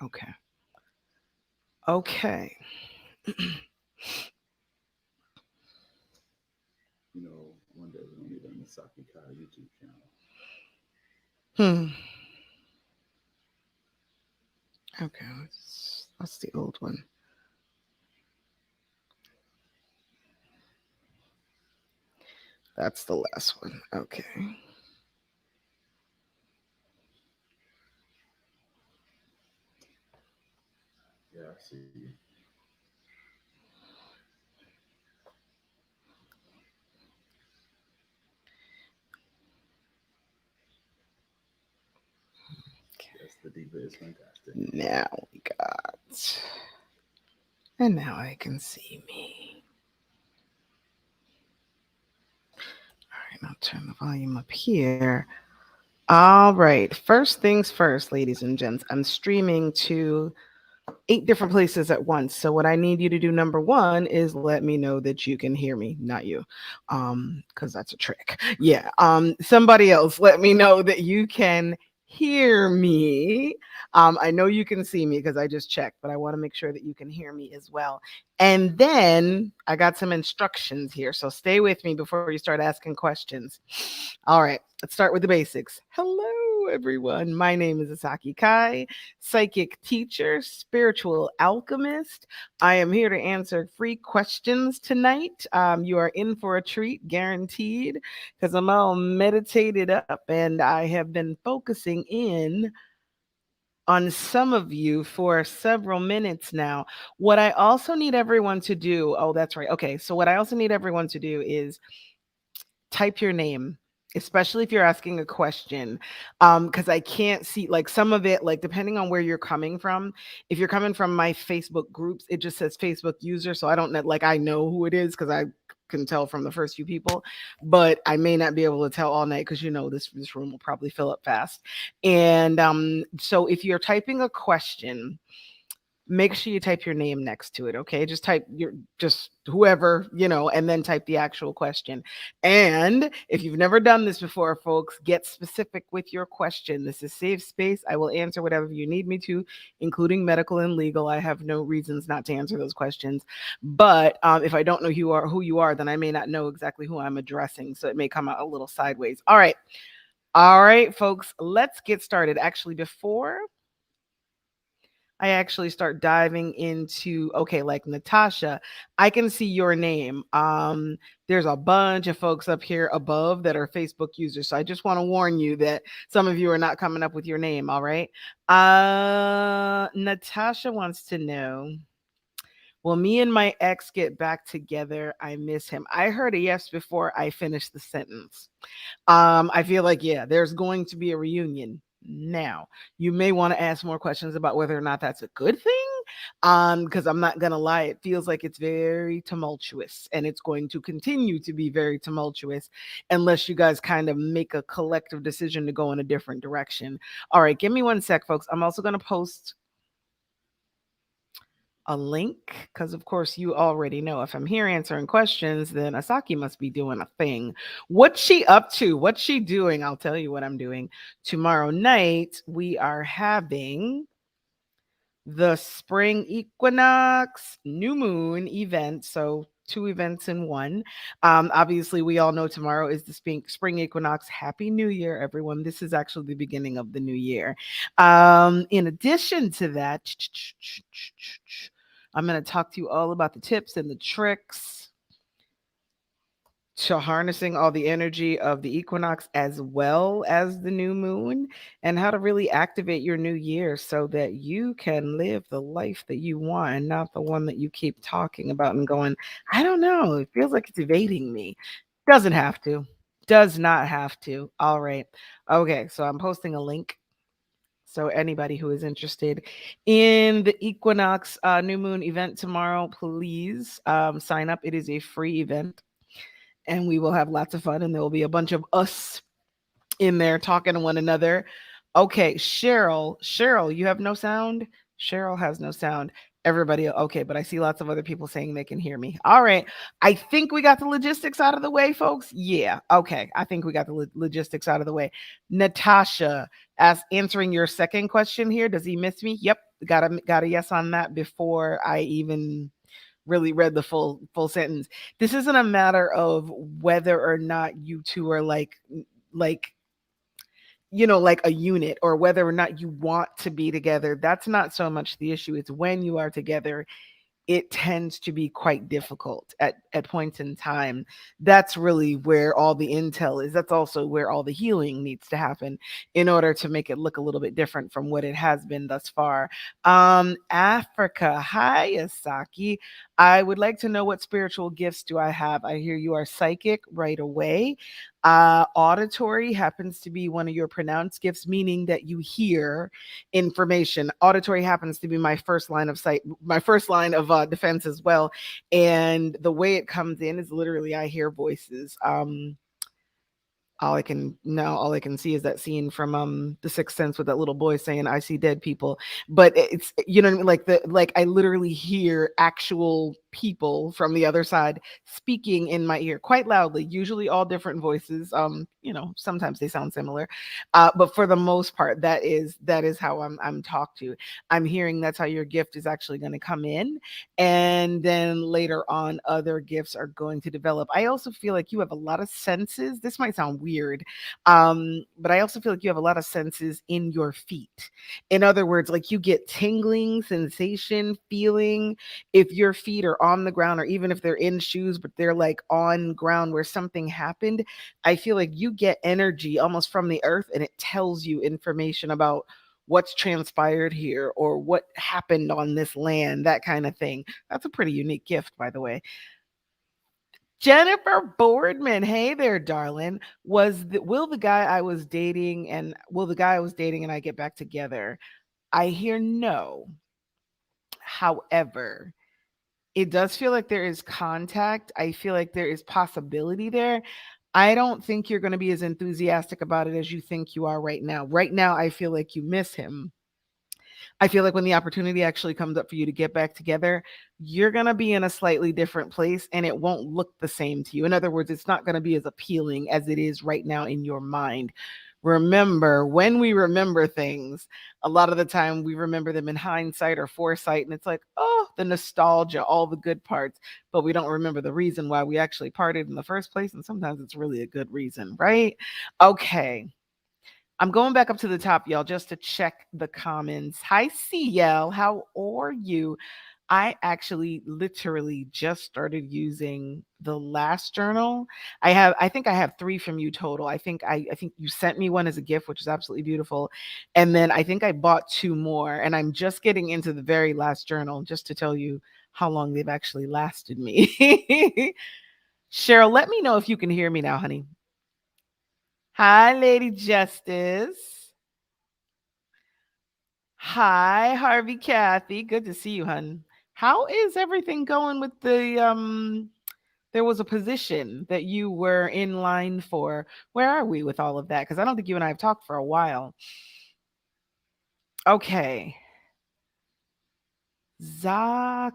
Okay. Okay. One day we're gonna need an Asaki Kai YouTube channel. Hmm. Okay. That's the old one. That's the last one. Okay. Yeah, I see. Yes, the diva is fantastic. Now we got. And now I can see me. All right, I'll turn the volume up here. All right. First things first, ladies and gents. I'm streaming to 8 different places at once. So what I need you to do, number one, is let me know that you can hear me, not you, because that's a trick. Yeah. Somebody else, let me know that you can hear me. I know you can see me because I just checked, but I want to make sure that you can hear me as well. And then I got some instructions here. So stay with me before you start asking questions. All right, let's start with the basics. Hello, everyone. My name is Ahsaki Kai, psychic teacher, spiritual alchemist. I am here to answer free questions tonight. You are in for a treat, guaranteed, because I'm all meditated up and I have been focusing in on some of you for several minutes now. What I also need everyone to do, oh, that's right. Okay. So, what I also need everyone to do is type your name, especially if you're asking a question, because I can't see, like, some of it, like, depending on where you're coming from. If you're coming from my Facebook groups, it just says Facebook user, so I don't know, like, I know who it is because I can tell from the first few people, but I may not be able to tell all night because this room will probably fill up fast. And so if you're typing a question, make sure you type your name next to it. Okay, just type your, just whoever, and then type the actual question. And if you've never done this before, folks, get specific with your question. This is safe space. I will answer whatever you need me to, including medical and legal. I have no reasons not to answer those questions. But if I don't know who you are, then I may not know exactly who I'm addressing, so it may come out a little sideways. All right, folks, let's get started. Actually, before I actually start diving into, okay, like Natasha, I can see your name. There's a bunch of folks up here above that are Facebook users. So I just want to warn you that some of you are not coming up with your name, all right? Natasha wants to know, will me and my ex get back together? I miss him. I heard a yes before I finished the sentence. I feel like, yeah, there's going to be a reunion. Now, you may want to ask more questions about whether or not that's a good thing. Because I'm not gonna lie, it feels like it's very tumultuous and it's going to continue to be very tumultuous unless you guys kind of make a collective decision to go in a different direction. All right, give me one sec, folks. I'm also gonna post a link because of course you already know if I'm here answering questions, then Asaki must be doing a thing. What's she up to? What's she doing? I'll tell you what I'm doing. Tomorrow night we are having the spring equinox new moon event, so two events in one. Obviously we all know tomorrow is the spring equinox. Happy New Year, everyone. This is actually the beginning of the new year. In addition to that, I'm going to talk to you all about the tips and the tricks to harnessing all the energy of the equinox as well as the new moon, and how to really activate your new year so that you can live the life that you want and not the one that you keep talking about and going, I don't know, it feels like it's evading me. Doesn't have to. Does not have to. All right. Okay, so I'm posting a link. So anybody who is interested in the equinox new moon event tomorrow, please sign up. It is a free event and we will have lots of fun, and there will be a bunch of us in there talking to one another. Okay, Cheryl, you have no sound. Cheryl has no sound. Everybody, okay, but I see lots of other people saying they can hear me. All right. I think we got the logistics out of the way, folks. Yeah. Okay. I think we got the logistics out of the way. Natasha, as answering your second question here, does he miss me? Yep. Got a yes on that before I even really read the full sentence. This isn't a matter of whether or not you two are like like a unit, or whether or not you want to be together. That's not so much the issue. It's when you are together, it tends to be quite difficult at points in time. That's really where all the intel is. That's also where all the healing needs to happen in order to make it look a little bit different from what it has been thus far. Africa, hi Asaki. I would like to know, what spiritual gifts do I have? I hear you are psychic right away. Auditory happens to be one of your pronounced gifts, meaning that you hear information. Auditory happens to be my first line of sight, my first line of defense as well. And the way it comes in is literally I hear voices. All I can see is that scene from The Sixth Sense with that little boy saying, "I see dead people." But it's, you know what I mean? Like I literally hear actual people from the other side speaking in my ear quite loudly, usually all different voices. Sometimes they sound similar. But for the most part, that is how I'm talked to. I'm hearing that's how your gift is actually going to come in. And then later on, other gifts are going to develop. I also feel like you have a lot of senses. This might sound weird, but I also feel like you have a lot of senses in your feet. In other words, like you get tingling, sensation, feeling if your feet are on the ground, or even if they're in shoes, but they're like on ground where something happened. I feel like you get energy almost from the earth, and it tells you information about what's transpired here or what happened on this land, that kind of thing. That's a pretty unique gift, by the way. Jennifer Boardman, hey there, darling. Will the guy I was dating and I get back together? I hear no. However, it does feel like there is contact. I feel like there is possibility there. I don't think you're going to be as enthusiastic about it as you think you are right now. Right now, I feel like you miss him. I feel like when the opportunity actually comes up for you to get back together, you're going to be in a slightly different place, and it won't look the same to you. In other words, it's not going to be as appealing as it is right now in your mind. Remember, when we remember things, a lot of the time we remember them in hindsight or foresight, and it's like, oh, the nostalgia, all the good parts, but we don't remember the reason why we actually parted in the first place. And sometimes it's really a good reason, right? Okay. I'm going back up to the top, y'all, just to check the comments. Hi, CL. How are you? I actually literally just started using the last journal. I think I have 3 from you total. I think you sent me one as a gift, which is absolutely beautiful. And then I think I bought 2 more, and I'm just getting into the very last journal just to tell you how long they've actually lasted me. Cheryl, let me know if you can hear me now, honey. Hi, Lady Justice. Hi, Harvey Kathy. Good to see you, hun. How is everything going with there was a position that you were in line for. Where are we with all of that? Because I don't think you and I have talked for a while. Okay. Zakira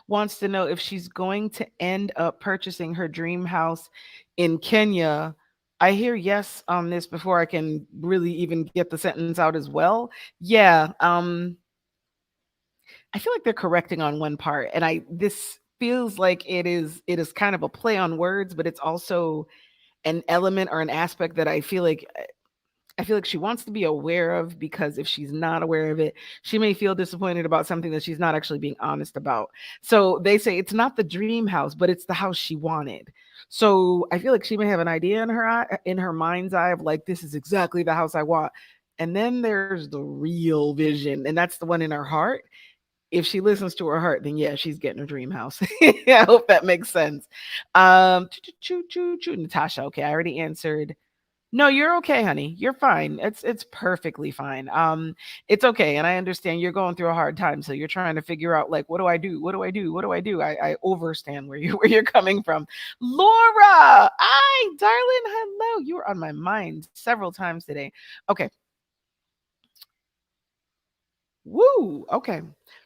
wants to know if she's going to end up purchasing her dream house in Kenya. I hear yes on this before I can really even get the sentence out as well. Yeah, I feel like they're correcting on one part, and I this feels like it is kind of a play on words, but it's also an element or an aspect that I feel like she wants to be aware of, because if she's not aware of it, she may feel disappointed about something that she's not actually being honest about. So they say it's not the dream house, but it's the house she wanted. So I feel like she may have an idea in her mind's eye of like, this is exactly the house I want. And then there's the real vision, and that's the one in her heart. If she listens to her heart, then yeah, she's getting her dream house. I hope that makes sense. Natasha. Okay, I already answered. No, you're okay, honey. You're fine. It's perfectly fine. It's okay, and I understand you're going through a hard time, so you're trying to figure out like, what do I do? What do I do? What do I do? I understand where you're coming from. Laura, hi, darling. Hello. You were on my mind several times today. Okay. Woo, Ooh, okay.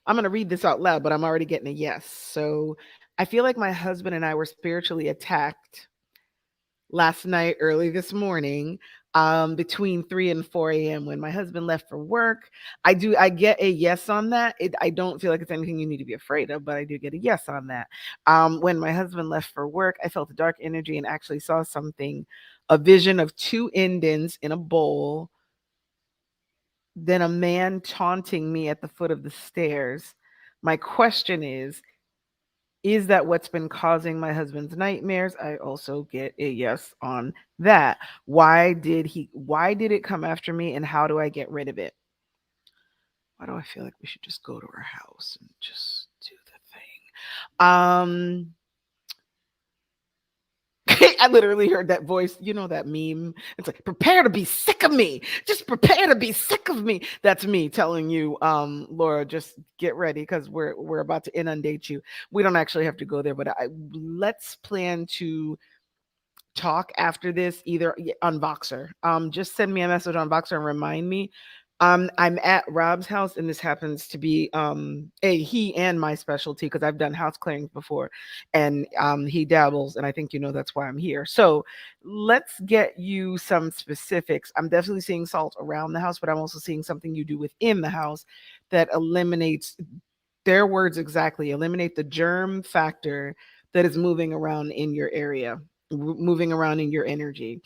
I'm going to read this out loud, but I'm already getting a yes. So I feel like my husband and I were spiritually attacked last night, early this morning, between 3 and 4 a.m. when my husband left for work. I get a yes on that. I don't feel like it's anything you need to be afraid of, but I do get a yes on that. When my husband left for work, I felt a dark energy and actually saw something, a vision of two Indians in a bowl, then a man taunting me at the foot of the stairs. My question is that what's been causing my husband's nightmares? I also get a yes on that. Why did it come after me and how do I get rid of it? Why do I feel like we should just go to our house and just do the thing? I literally heard that voice, you know, that meme. It's like, prepare to be sick of me. Just prepare to be sick of me. That's me telling you, Laura, just get ready because we're about to inundate you. We don't actually have to go there, but let's plan to talk after this either on Voxer. Just send me a message on Voxer and remind me. I'm at Rob's house, and this happens to be a he and my specialty because I've done house clearings before, and he dabbles, and I think you know that's why I'm here. So let's get you some specifics. I'm definitely seeing salt around the house, but I'm also seeing something you do within the house that eliminates their words exactly, eliminate the germ factor that is moving around in your area, moving around in your energy.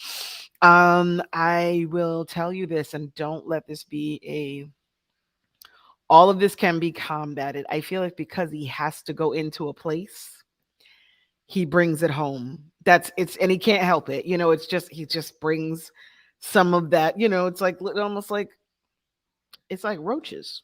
I will tell you this, and don't let this be a all of this can be combated. I feel like because he has to go into a place, he brings it home. That's it's and he can't help it. You know, it's just he just brings some of that, you know, it's like almost like it's like roaches.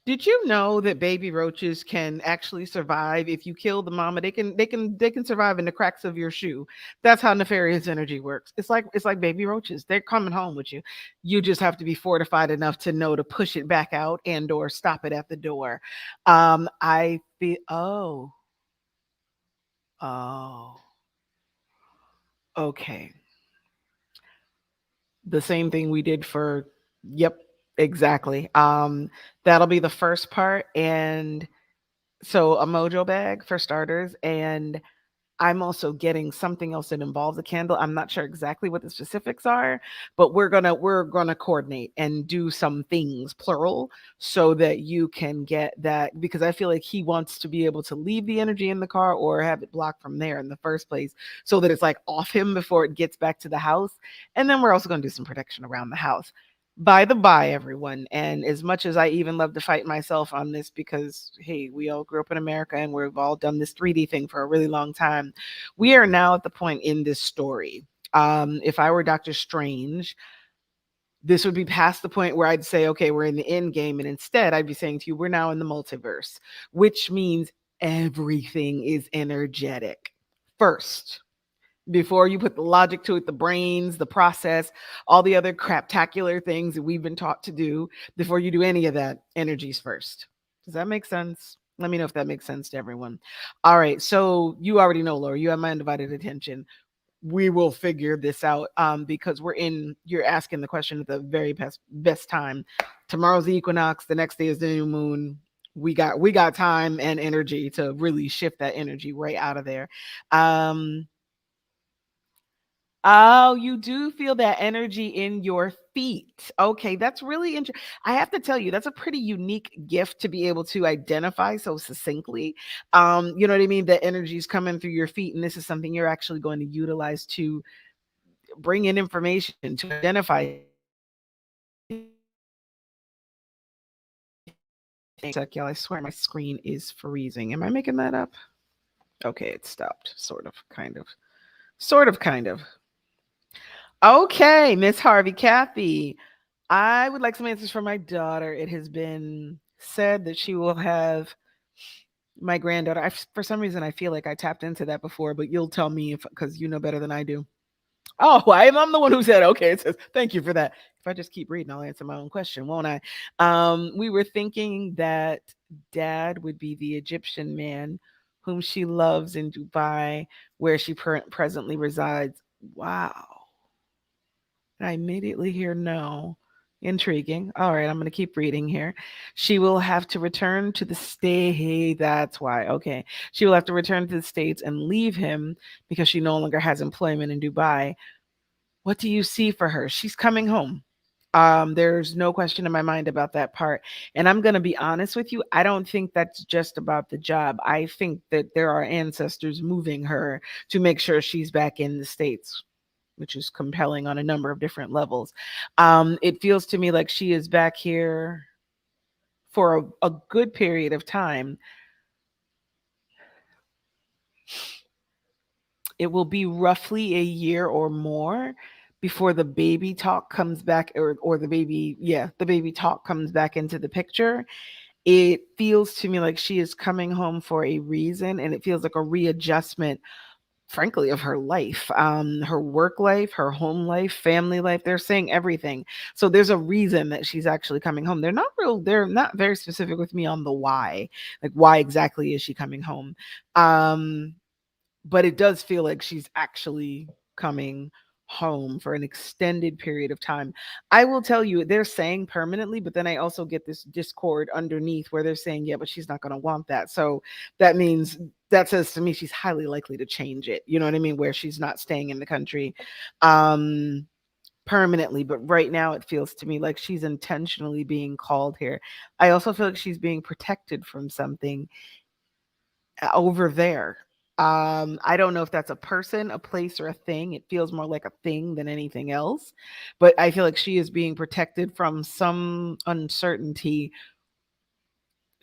Did you know that baby roaches can actually survive if you kill the mama? They can survive in the cracks of your shoe. That's how nefarious energy works. It's like baby roaches. They're coming home with you. You just have to be fortified enough to know to push it back out and or stop it at the door. I feel oh okay. The same thing we did for yep, exactly. That'll be the first part and so a mojo bag for starters, and I'm also getting something else that involves a candle. I'm not sure exactly what the specifics are, but we're gonna coordinate and do some things plural so that you can get that because I feel like he wants to be able to leave the energy in the car or have it blocked from there in the first place so that it's like off him before it gets back to the house. And then we're also gonna do some protection around the house. By the by, everyone, and as much as I even love to fight myself on this because, hey, we all grew up in America and we've all done this 3D thing for a really long time, we are now at the point in this story. If I were Doctor Strange, this would be past the point where I'd say, okay, we're in the end game. And instead, I'd be saying to you, we're now in the multiverse, which means everything is energetic. First, before you put the logic to it, the brains, the process, all the other craptacular things that we've been taught to do, before you do any of that, energies first. Does that make sense? Let me know if that makes sense to everyone. All right. So you already know, Laura, you have my undivided attention. We will figure this out because you're asking the question at the very best time. Tomorrow's the equinox. The next day is the new moon. We got time and energy to really shift that energy right out of there. Um, Oh, you do feel that energy in your feet. Okay, that's really interesting. I have to tell you, that's a pretty unique gift to be able to identify so succinctly. You know what I mean? The energy is coming through your feet, and this is something you're actually going to utilize to bring in information to identify. Y'all, I swear my screen is freezing. Am I making that up? Okay, it stopped. Sort of, kind of, sort of, kind of. Okay, Miss Harvey Kathy. I would like some answers for my daughter. It has been said that she will have my granddaughter. For some reason, I feel like I tapped into that before, but you'll tell me if because you know better than I do. Oh, I'm the one who said okay. It says thank you for that. If I just keep reading, I'll answer my own question, won't I? We were thinking that Dad would be the Egyptian man whom she loves in Dubai, where she presently resides. Wow. And I immediately hear no. Intriguing. All right, I'm going to keep reading here. She will have to return to the state. That's why. Okay. She will have to return to the States and leave him because she no longer has employment in Dubai. What do you see for her? She's coming home. There's no question in my mind about that part. And I'm going to be honest with you. I don't think that's just about the job. I think that there are ancestors moving her to make sure she's back in the States, which is compelling on a number of different levels. It feels to me like she is back here for a good period of time. It will be roughly a year or more before the baby talk comes back, or the baby, yeah, the baby talk comes back into the picture. It feels to me like she is coming home for a reason, and it feels like a readjustment, frankly, of her life, her work life, her home life, family life. They're saying everything. So there's a reason that she's actually coming home. They're not very specific with me on the why. Like, why exactly is she coming home? Um, but it does feel like she's actually coming home for an extended period of time. I will tell you, they're saying permanently, but then I also get this discord underneath where they're saying, yeah, but she's not going to want that. So that means, that says to me she's highly likely to change it. You know what I mean? Where she's not staying in the country um permanently, but right now it feels to me like she's intentionally being called here. I also feel like she's being protected from something over there. I don't know if that's a person, a place, or a thing. It feels more like a thing than anything else. But I feel like she is being protected from some uncertainty.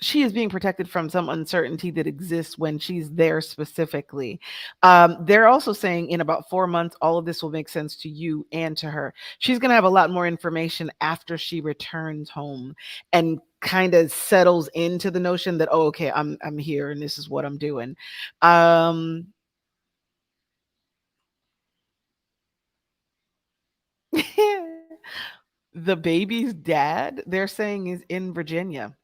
She is being protected from some uncertainty that exists when she's there specifically. They're also saying in about 4 months, all of this will make sense to you and to her. She's going to have a lot more information after she returns home and kind of settles into the notion that, oh, okay, I'm here and this is what I'm doing. Um, the baby's dad, they're saying, is in Virginia.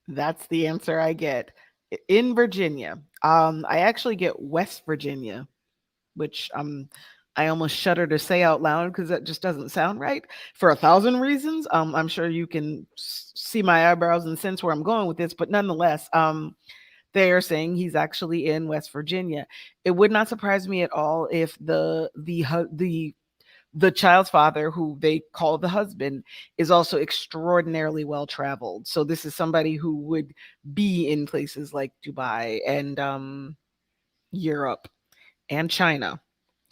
That's the answer I get. In Virginia. I actually get West Virginia, which I almost shudder to say out loud because that just doesn't sound right for a thousand reasons. I'm sure you can see my eyebrows and sense where I'm going with this, but nonetheless, they are saying he's actually in West Virginia. It would not surprise me at all if the child's father, who they call the husband, is also extraordinarily well traveled. So this is somebody who would be in places like Dubai and Europe and China.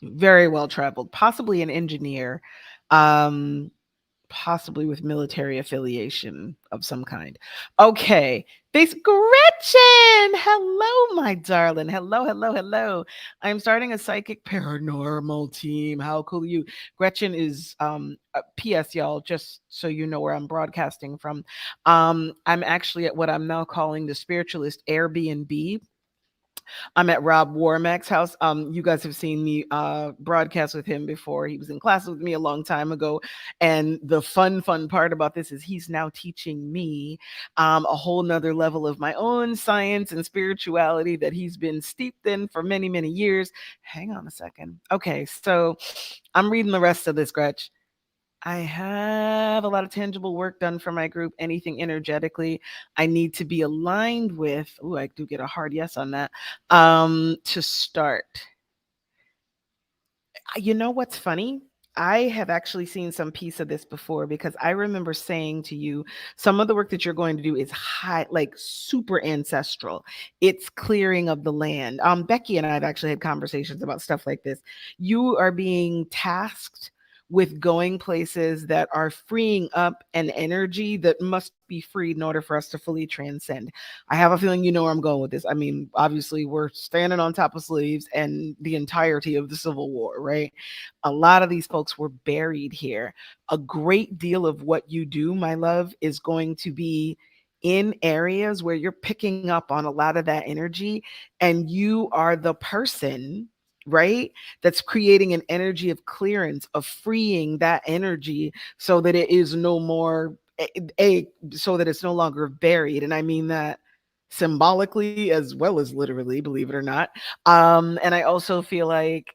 Very well traveled, possibly an engineer, um, possibly with military affiliation of some kind. Okay, this Gretchen. Hello, my darling. Hello, hello, hello. I'm starting a psychic paranormal team. How cool are you? Gretchen is PS, y'all, just so you know where I'm broadcasting from. I'm actually at what I'm now calling the spiritualist Airbnb. I'm at Rob Warmack's house. You guys have seen me broadcast with him before. He was in class with me a long time ago. And the fun part about this is he's now teaching me a whole nother level of my own science and spirituality that he's been steeped in for many, many years. Hang on a second. Okay, so I'm reading the rest of this, Gretch. I have a lot of tangible work done for my group. Anything energetically I need to be aligned with. Oh, I do get a hard yes on that. To start. You know what's funny? I have actually seen some piece of this before because I remember saying to you, some of the work that you're going to do is high, like super ancestral. It's clearing of the land. Becky and I have actually had conversations about stuff like this. You are being tasked with going places that are freeing up an energy that must be freed in order for us to fully transcend. I have a feeling you know where I'm going with this. I mean, obviously, we're standing on top of slaves and the entirety of the Civil War, right? A lot of these folks were buried here. A great deal of what you do, my love, is going to be in areas where you're picking up on a lot of that energy, and you are the person, right, that's creating an energy of clearance, of freeing that energy so that it is no more so that it's no longer buried. And I mean that symbolically as well as literally, believe it or not. And I also feel like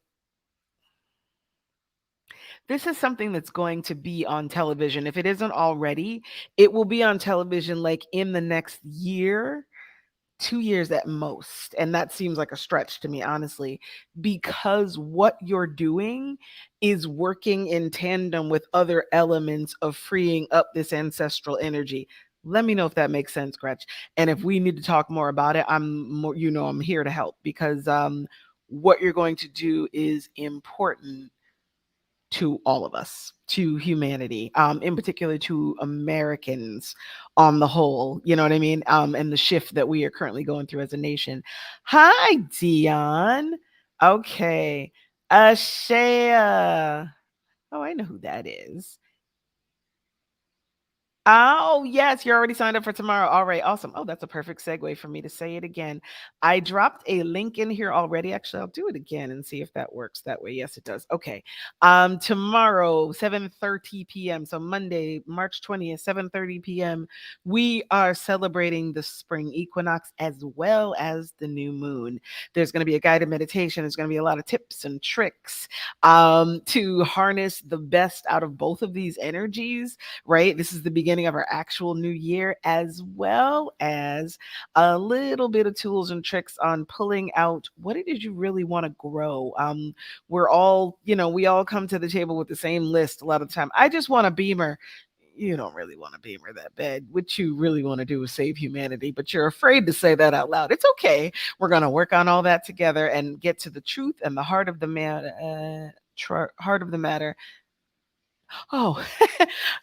This is something that's going to be on television. If it isn't already, it will be on television like in the next year, 2 years at most. And that seems like a stretch to me, honestly, because what you're doing is working in tandem with other elements of freeing up this ancestral energy. Let me know if that makes sense, Gretch. And if we need to talk more about it, I'm more, I'm here to help because what you're going to do is important to all of us, to humanity, in particular to Americans on the whole, you know what I mean? And the shift that we are currently going through as a nation. Hi, Dion. Okay. Ashaya. Oh, I know who that is. Oh, yes, you're already signed up for tomorrow. All right, awesome. Oh, that's a perfect segue for me to say it again. I dropped a link in here already. Actually, I'll do it again and see if that works that way. Yes, it does. Okay. Tomorrow, 7:30 p.m. So Monday, March 20th, 7:30 p.m. We are celebrating the spring equinox as well as the new moon. There's going to be a guided meditation. There's going to be a lot of tips and tricks to harness the best out of both of these energies, right? This is the beginning of our actual new year, as well as a little bit of tools and tricks on pulling out what it is you really want to grow. We're all, we all come to the table with the same list a lot of the time. I just want a beamer. You don't really want a beamer that bad. What you really want to do is save humanity, but you're afraid to say that out loud. It's okay. We're going to work on all that together and get to the truth and the heart of the matter. Heart of the matter. Oh,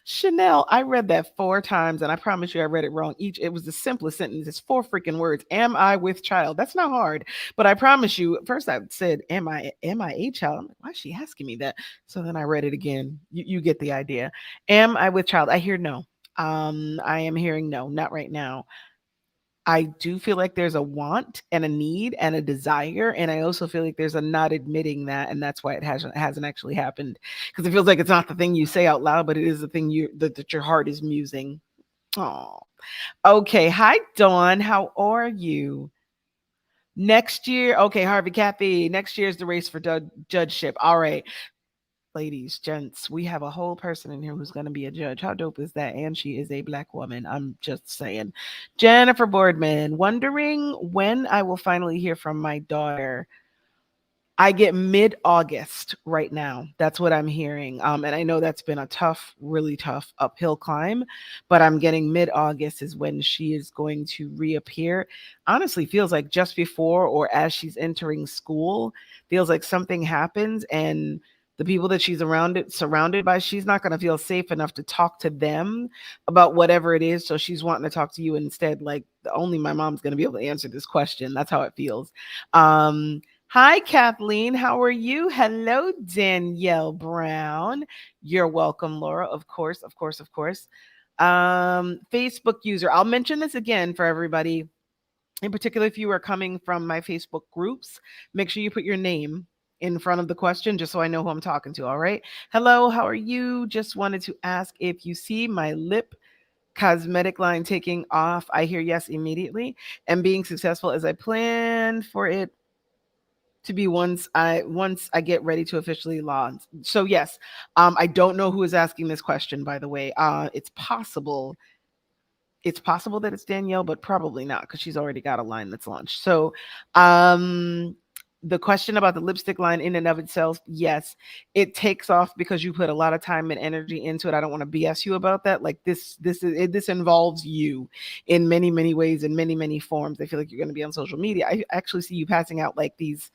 Chanel, I read that 4 times and I promise you I read it wrong. It was the simplest sentence. It's 4 freaking words. Am I with child? That's not hard. But I promise you, first I said, am I a child? I'm like, why is she asking me that? So then I read it again. You get the idea. Am I with child? I hear no. I am hearing no, not right now. I do feel like there's a want and a need and a desire, and I also feel like there's a not admitting that, and that's why it hasn't actually happened. Because it feels like it's not the thing you say out loud, but it is the thing that your heart is musing. Oh, okay. Hi, Dawn. How are you? Next year, okay, Harvey, Kathy. Next year is the race for judgeship. All right, ladies, gents, we have a whole person in here who's going to be a judge. How dope is that? And she is a Black woman. I'm just saying. Jennifer Boardman, wondering when I will finally hear from my daughter. I get mid-August right now. That's what I'm hearing. And I know that's been a tough, really tough uphill climb, but I'm getting mid-August is when she is going to reappear. Honestly, feels like just before or as she's entering school, feels like something happens and the people that she's surrounded by, she's not going to feel safe enough to talk to them about whatever it is. So she's wanting to talk to you instead. Like only my mom's going to be able to answer this question. That's how it feels. Hi, Kathleen. How are you? Hello, Danielle Brown. You're welcome, Laura. Of course, of course, of course. Facebook user. I'll mention this again for everybody. In particular, if you are coming from my Facebook groups, make sure you put your name in front of the question just so I know who I'm talking to. All right. Hello, how are you? Just wanted to ask if you see my lip cosmetic line taking off. I hear yes immediately and being successful as I planned for it to be once I get ready to officially launch. So yes, I don't know who is asking this question, by the way. It's possible that it's Danielle, but probably not because she's already got a line that's launched. So um the question about the lipstick line in and of itself, yes, it takes off because you put a lot of time and energy into it. I don't want to BS you about that. Like this involves you in many, many ways, in many, many forms. I feel like you're going to be on social media. I actually see you passing out like these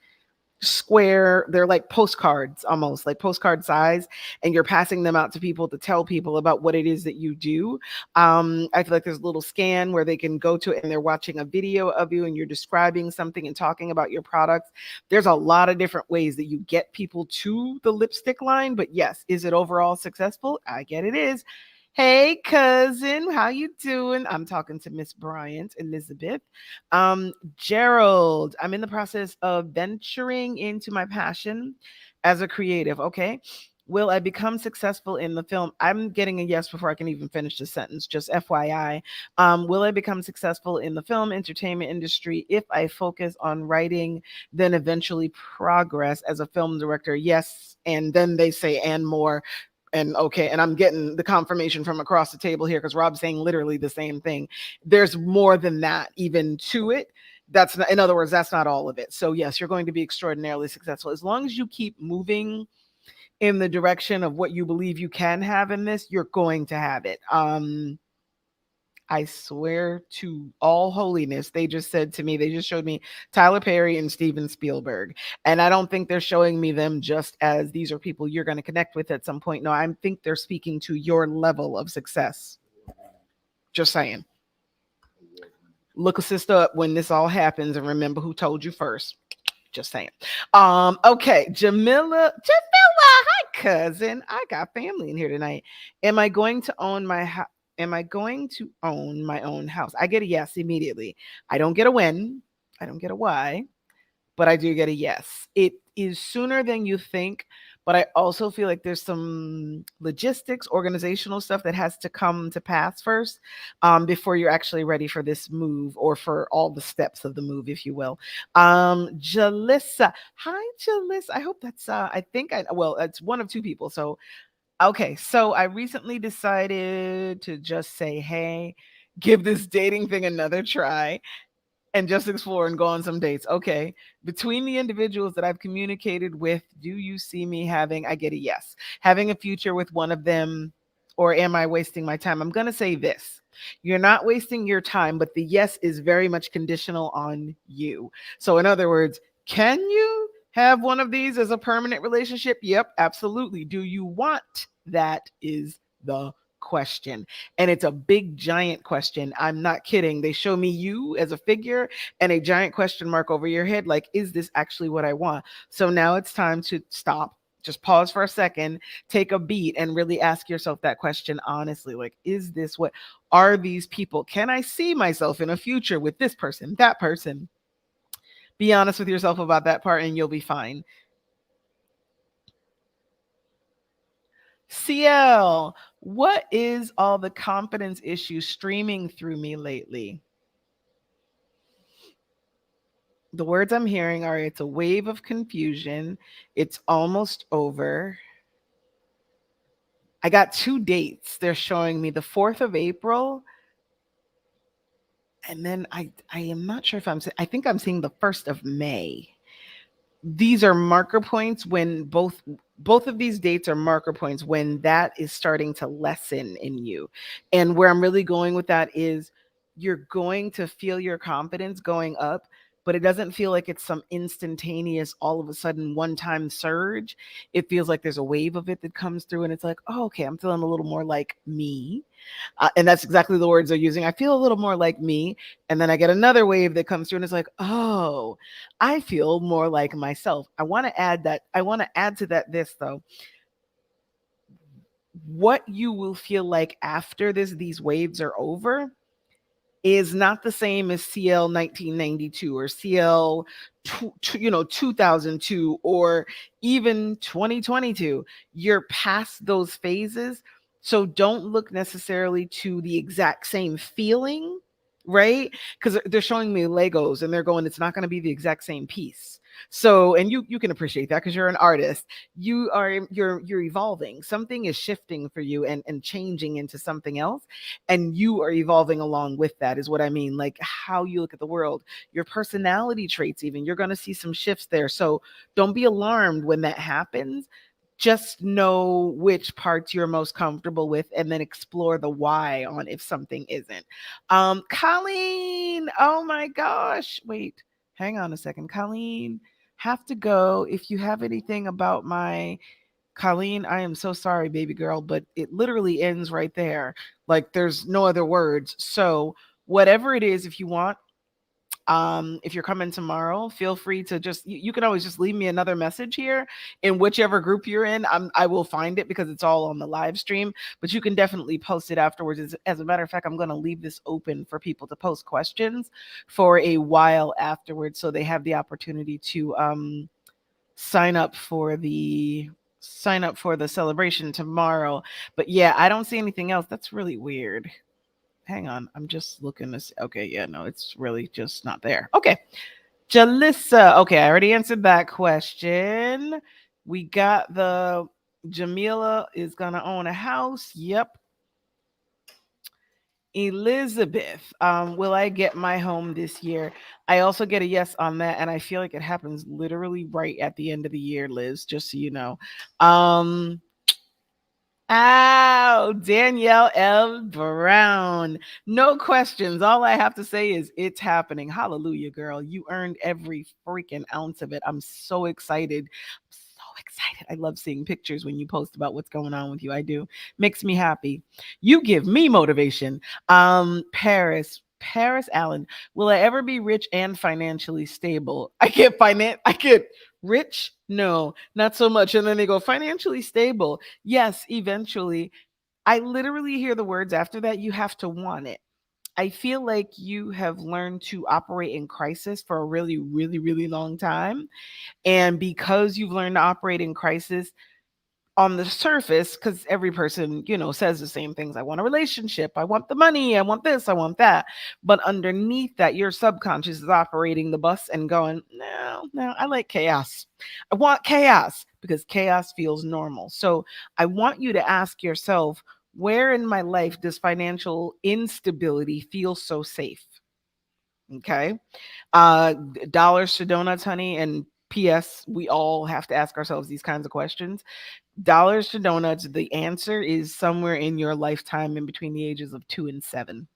square, they're like postcards, almost like postcard size, and you're passing them out to people to tell people about what it is that you do. I feel like there's a little scan where they can go to it and they're watching a video of you and you're describing something and talking about your products. There's a lot of different ways that you get people to the lipstick line, but yes, is it overall successful? I get it is. Hey, cousin, how you doing? I'm talking to Miss Bryant Elizabeth. Gerald, I'm in the process of venturing into my passion as a creative. Okay. Will I become successful in the film? I'm getting a yes before I can even finish the sentence, just FYI. Will I become successful in the film entertainment industry if I focus on writing, then eventually progress as a film director? Yes. And then they say, and more. And okay, and I'm getting the confirmation from across the table here because Rob's saying literally the same thing. There's more than that even to it. That's not, in other words, that's not all of it. So yes, you're going to be extraordinarily successful as long as you keep moving in the direction of what you believe you can have in this. You're going to have it. I swear to all holiness, they just said to me, they just showed me Tyler Perry and Steven Spielberg. And I don't think they're showing me them just as these are people you're going to connect with at some point. No, I think they're speaking to your level of success. Just saying. Look a sister up when this all happens and remember who told you first. Just saying. Okay, Jamila, hi cousin. I got family in here tonight. Am I going to own my house? Am I going to own my own house? I get a yes immediately. I don't get a when. I don't get a why, but I do get a yes. It is sooner than you think, but I also feel like there's some logistics, organizational stuff that has to come to pass first before you're actually ready for this move or for all the steps of the move, if you will. Jalissa, hi, Jalissa. I hope that's, well, it's one of two people. So, okay. So I recently decided to just say, hey, give this dating thing another try and just explore and go on some dates. Okay. Between the individuals that I've communicated with, do you see me having, I get a yes, having a future with one of them, or am I wasting my time? I'm going to say this. You're not wasting your time, but the yes is very much conditional on you. So, in other words, can you have one of these as a permanent relationship? Yep, absolutely. Do you want that? Is the question. And it's a big, giant question. I'm not kidding. They show me you as a figure and a giant question mark over your head. Like, is this actually what I want? So now it's time to stop. Just pause for a second, take a beat, and really ask yourself that question honestly. Like, is this what are these people? Can I see myself in a future with this person, that person? Be honest with yourself about that part, and you'll be fine. CL, what is all the confidence issues streaming through me lately? The words I'm hearing are it's a wave of confusion. It's almost over. I got two dates. They're showing me the 4th of April. And then I am not sure if I think I'm seeing the 1st of May. These are marker points when both of these dates are marker points when that is starting to lessen in you. And where I'm really going with that is you're going to feel your confidence going up, but it doesn't feel like it's some instantaneous all of a sudden one time surge. It feels like there's a wave of it that comes through and it's like, oh, okay, I'm feeling a little more like me. And that's exactly the words they're using. I feel a little more like me. And then I get another wave that comes through and it's like, oh, I feel more like myself. I want to add that. I want to add to that this though. What you will feel like after these waves are over is not the same as CL 1992 or CL 2002 or even 2022. You're past those phases. So don't look necessarily to the exact same feeling, right? Because they're showing me Legos and they're going, it's not going to be the exact same piece. So, and you can appreciate that because you're an artist. You're evolving. Something is shifting for you and changing into something else, and you are evolving along with that. Is what I mean. Like how you look at the world, your personality traits. Even you're going to see some shifts there. So don't be alarmed when that happens. Just know which parts you're most comfortable with and then explore the why on if something isn't. Colleen, oh my gosh. Wait, hang on a second. Colleen, have to go. If you have anything about my Colleen, I am so sorry, baby girl, but it literally ends right there. Like there's no other words. So whatever it is, if you want, if you're coming tomorrow, feel free to just you can always just leave me another message here in whichever group you're in. I will find it because it's all on the live stream, but you can definitely post it afterwards. As a matter of fact, I'm going to leave this open for people to post questions for a while afterwards so they have the opportunity to sign up for the sign up for the celebration tomorrow. But yeah, I don't see anything else. That's really weird. Hang on, I'm just looking to see. Okay, yeah, no, it's really just not there. Okay, Jalissa. Okay, I already answered that question. We got the Jamila is gonna own a house. Yep. Elizabeth, will I get my home this year? I also get a yes on that, and I feel like it happens literally right at the end of the year, Liz, just so you know. Um, Ow, Danielle L. Brown. No questions. All I have to say is it's happening. Hallelujah, girl. You earned every freaking ounce of it. I'm so excited. I'm so excited. I love seeing pictures when you post about what's going on with you. I do. Makes me happy. You give me motivation. Paris Allen. Will I ever be rich and financially stable? I get rich? No, not so much. And then they go financially stable. Yes, eventually. I literally hear the words after that. You have to want it. I feel like you have learned to operate in crisis for a really, really, really long time. And because you've learned to operate in crisis, on the surface, because every person, says the same things. I want a relationship. I want the money. I want this. I want that. But underneath that, your subconscious is operating the bus and going, no, no, I like chaos. I want chaos because chaos feels normal. So I want you to ask yourself, where in my life does financial instability feel so safe? Okay. Dollars to donuts, honey. And P.S. We all have to ask ourselves these kinds of questions. Dollars to donuts, the answer is somewhere in your lifetime in between the ages of 2 and 7.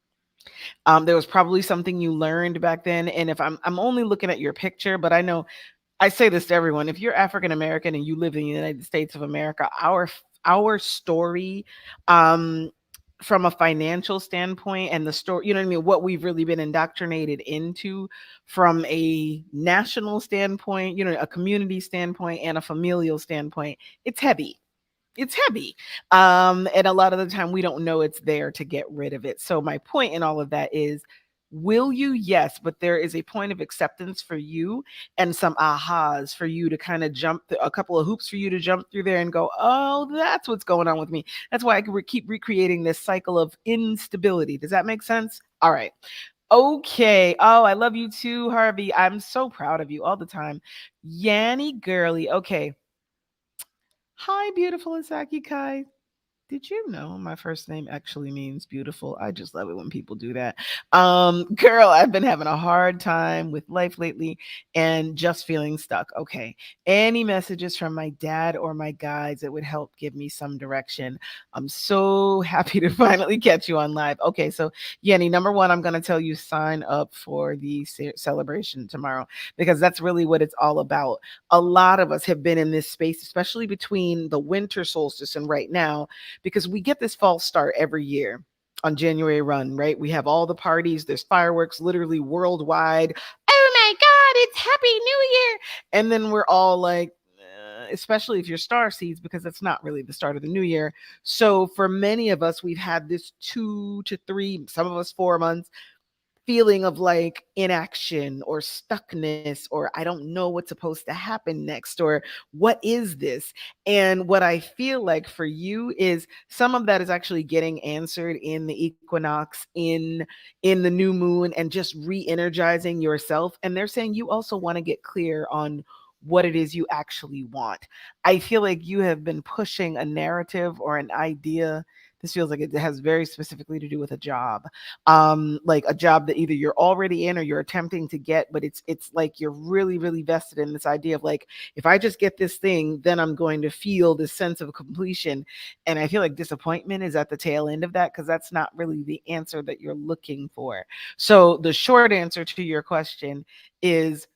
There was probably something you learned back then. And if I'm only looking at your picture, but I know I say this to everyone. If you're African American and you live in the United States of America, our story, um, from a financial standpoint, and the story, you know what I mean, what we've really been indoctrinated into from a national standpoint, a community standpoint, and a familial standpoint, it's heavy. It's heavy. And a lot of the time we don't know it's there to get rid of it. So my point in all of that is, will you? Yes, but there is a point of acceptance for you and some ahas for you to kind of a couple of hoops for you to jump through there and go, oh, that's what's going on with me. That's why I can keep recreating this cycle of instability. Does that make sense? All right. Okay. Oh, I love you too, Harvey. I'm so proud of you all the time. Yanni girly. Okay. Hi, beautiful Asaki Kai. Did you know my first name actually means beautiful? I just love it when people do that. Girl, I've been having a hard time with life lately and just feeling stuck. Okay. Any messages from my dad or my guides that would help give me some direction? I'm so happy to finally catch you on live. Okay. So, Yenny, number one, I'm going to tell you sign up for the celebration tomorrow because that's really what it's all about. A lot of us have been in this space, especially between the winter solstice and right now, because we get this false start every year on January run, right? We have all the parties, there's fireworks literally worldwide. Oh my God, it's Happy New Year. And then we're all like, especially if you're star seeds, because it's not really the start of the new year. So for many of us, we've had this 2 to 3, some of us 4 months feeling of like inaction or stuckness, or I don't know what's supposed to happen next, or what is this? And what I feel like for you is some of that is actually getting answered in the equinox, in the new moon, and just re-energizing yourself. And they're saying you also want to get clear on what it is you actually want. I feel like you have been pushing a narrative or an idea. This feels like it has very specifically to do with a job, like a job that either you're already in or you're attempting to get, but it's like you're really, really vested in this idea of like, if I just get this thing, then I'm going to feel this sense of completion. And I feel like disappointment is at the tail end of that, because that's not really the answer that you're looking for. So the short answer to your question is,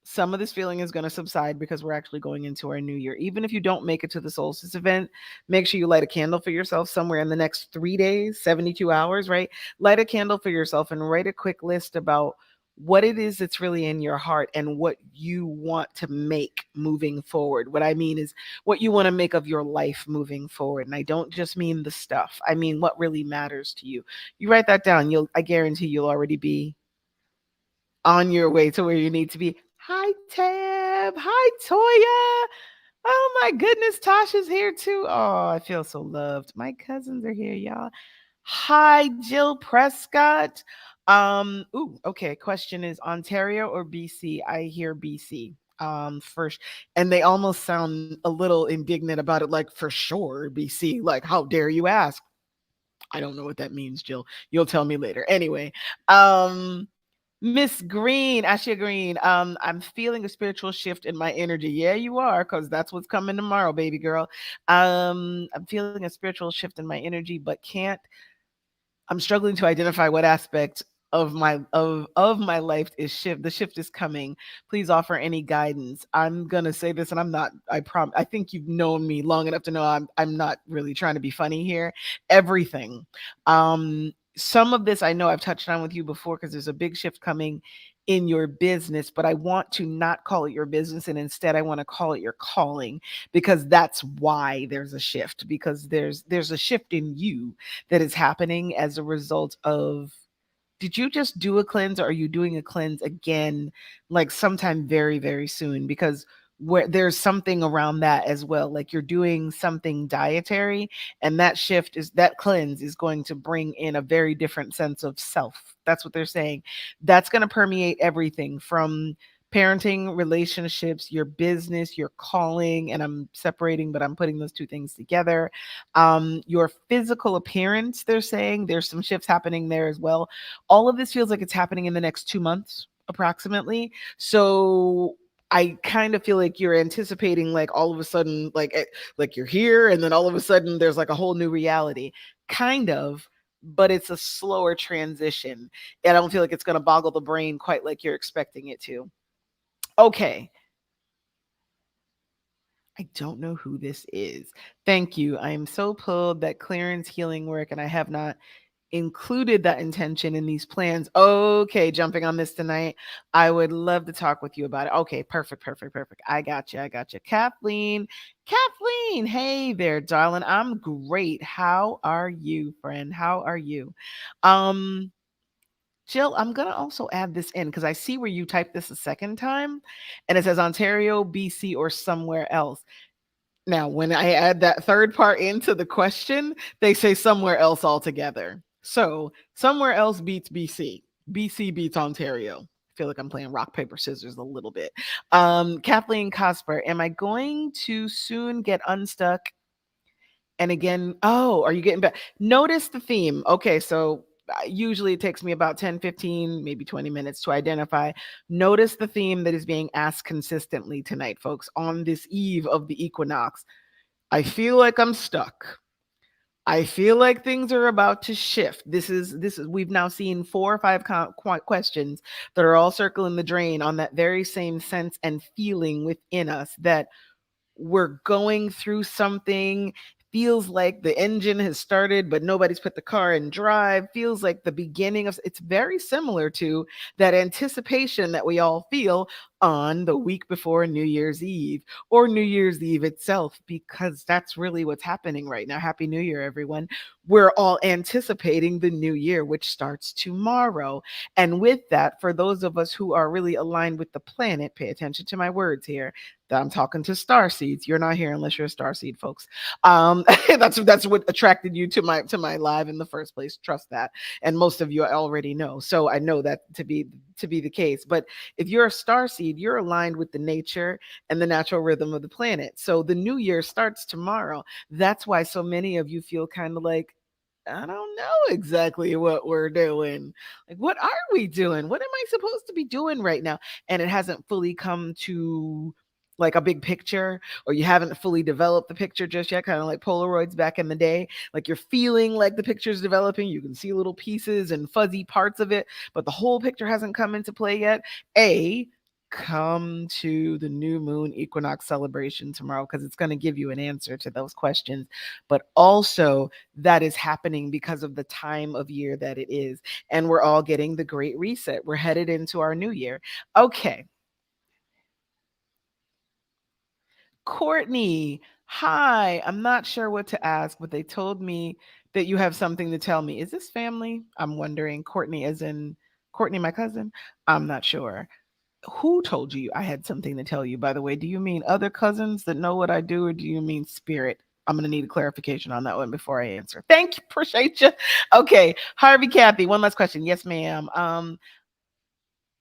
some of this feeling is going to subside because we're actually going into our new year. Even if you don't make it to the solstice event, make sure you light a candle for yourself somewhere in the next 3 days, 72 hours, right? Light a candle for yourself and write a quick list about what it is that's really in your heart and what you want to make moving forward. What I mean is what you want to make of your life moving forward. And I don't just mean the stuff. I mean what really matters to you. You write that down, I guarantee you'll already be on your way to where you need to be. Hi, Tab. Hi, Toya. Oh my goodness, Tasha's here too. Oh, I feel so loved. My cousins are here, y'all. Hi, Jill Prescott. Okay. Question is Ontario or BC? I hear BC. First, and they almost sound a little indignant about it, like for sure, BC. Like, how dare you ask? I don't know what that means, Jill. You'll tell me later. Anyway, Miss Green, Ashia Green, I'm feeling a spiritual shift in my energy. Yeah, you are, because that's what's coming tomorrow, baby girl. I'm feeling a spiritual shift in my energy, but can't I'm struggling to identify what aspect of my life is shift. The shift is coming. Please offer any guidance. I'm gonna say this, and I'm not. I think you've known me long enough to know I'm not really trying to be funny here. Everything. Some of this I know I've touched on with you before because there's a big shift coming in your business, but I want to not call it your business, and instead I want to call it your calling, because that's why there's a shift, because there's a shift in you that is happening as a result of, did you just do a cleanse, or are you doing a cleanse again like sometime very very soon? Because where there's something around that as well, like you're doing something dietary, and that cleanse is going to bring in a very different sense of self. That's what they're saying. That's going to permeate everything from parenting, relationships, your business, your calling, and I'm separating, but I'm putting those two things together. Your physical appearance, they're saying there's some shifts happening there as well. All of this feels like it's happening in the next 2 months approximately. So I kind of feel like you're anticipating, like all of a sudden, like you're here, and then all of a sudden there's like a whole new reality, kind of. But it's a slower transition. And I don't feel like it's going to boggle the brain quite like you're expecting it to. Okay, I don't know who this is. Thank you. I am so pulled that clearance healing work, and I have not included that intention in these plans. Okay, jumping on this tonight. I would love to talk with you about it. Okay, perfect, perfect, perfect. I got you. I got you. Kathleen. Kathleen, hey there, darling. I'm great. How are you, friend? How are you? Um, Jill, I'm gonna also add this in because I see where you typed this a second time, and it says Ontario, BC, or somewhere else. Now, when I add that third part into the question, they say somewhere else altogether. So somewhere else beats BC. BC beats Ontario. I feel like I'm playing rock, paper, scissors a little bit. Kathleen Cosper, am I going to soon get unstuck? And again, oh, are you getting back? Notice the theme. Okay, so usually it takes me about 10, 15, maybe 20 minutes to identify. Notice the theme that is being asked consistently tonight, folks, on this eve of the equinox. I feel like I'm stuck. I feel like things are about to shift. This is we've now seen 4 or 5 questions that are all circling the drain on that very same sense and feeling within us that we're going through something. Feels like the engine has started but nobody's put the car in drive. Feels like the beginning of, it's very similar to that anticipation that we all feel on the week before New Year's Eve, or New Year's Eve itself, because that's really what's happening right now. Happy New Year, everyone. We're all anticipating the new year, which starts tomorrow. And with that, for those of us who are really aligned with the planet, pay attention to my words here, that I'm talking to star seeds. You're not here unless you're a star seed, folks. That's what attracted you to my live in the first place. Trust that, and most of you already know. So I know that to be the case. But if you're a star seed, you're aligned with the nature and the natural rhythm of the planet. So the new year starts tomorrow. That's why so many of you feel kind of like, I don't know exactly what we're doing. Like, what are we doing? What am I supposed to be doing right now? And it hasn't fully come to like a big picture, or you haven't fully developed the picture just yet, kind of like Polaroids back in the day. Like you're feeling like the picture's developing. You can see little pieces and fuzzy parts of it, but the whole picture hasn't come into play yet. Come to the new moon equinox celebration tomorrow, because it's going to give you an answer to those questions. But also, that is happening because of the time of year that it is. And we're all getting the great reset. We're headed into our new year. Okay. Courtney, hi. I'm not sure what to ask, but they told me that you have something to tell me. Is this family? I'm wondering. Courtney, as in Courtney, my cousin? I'm not sure. Who told you I had something to tell you, by the way? Do you mean other cousins that know what I do, or do you mean spirit? I'm going to need a clarification on that one before I answer. Thank you. Appreciate you. Okay. Harvey, Kathy, one last question. Yes, ma'am.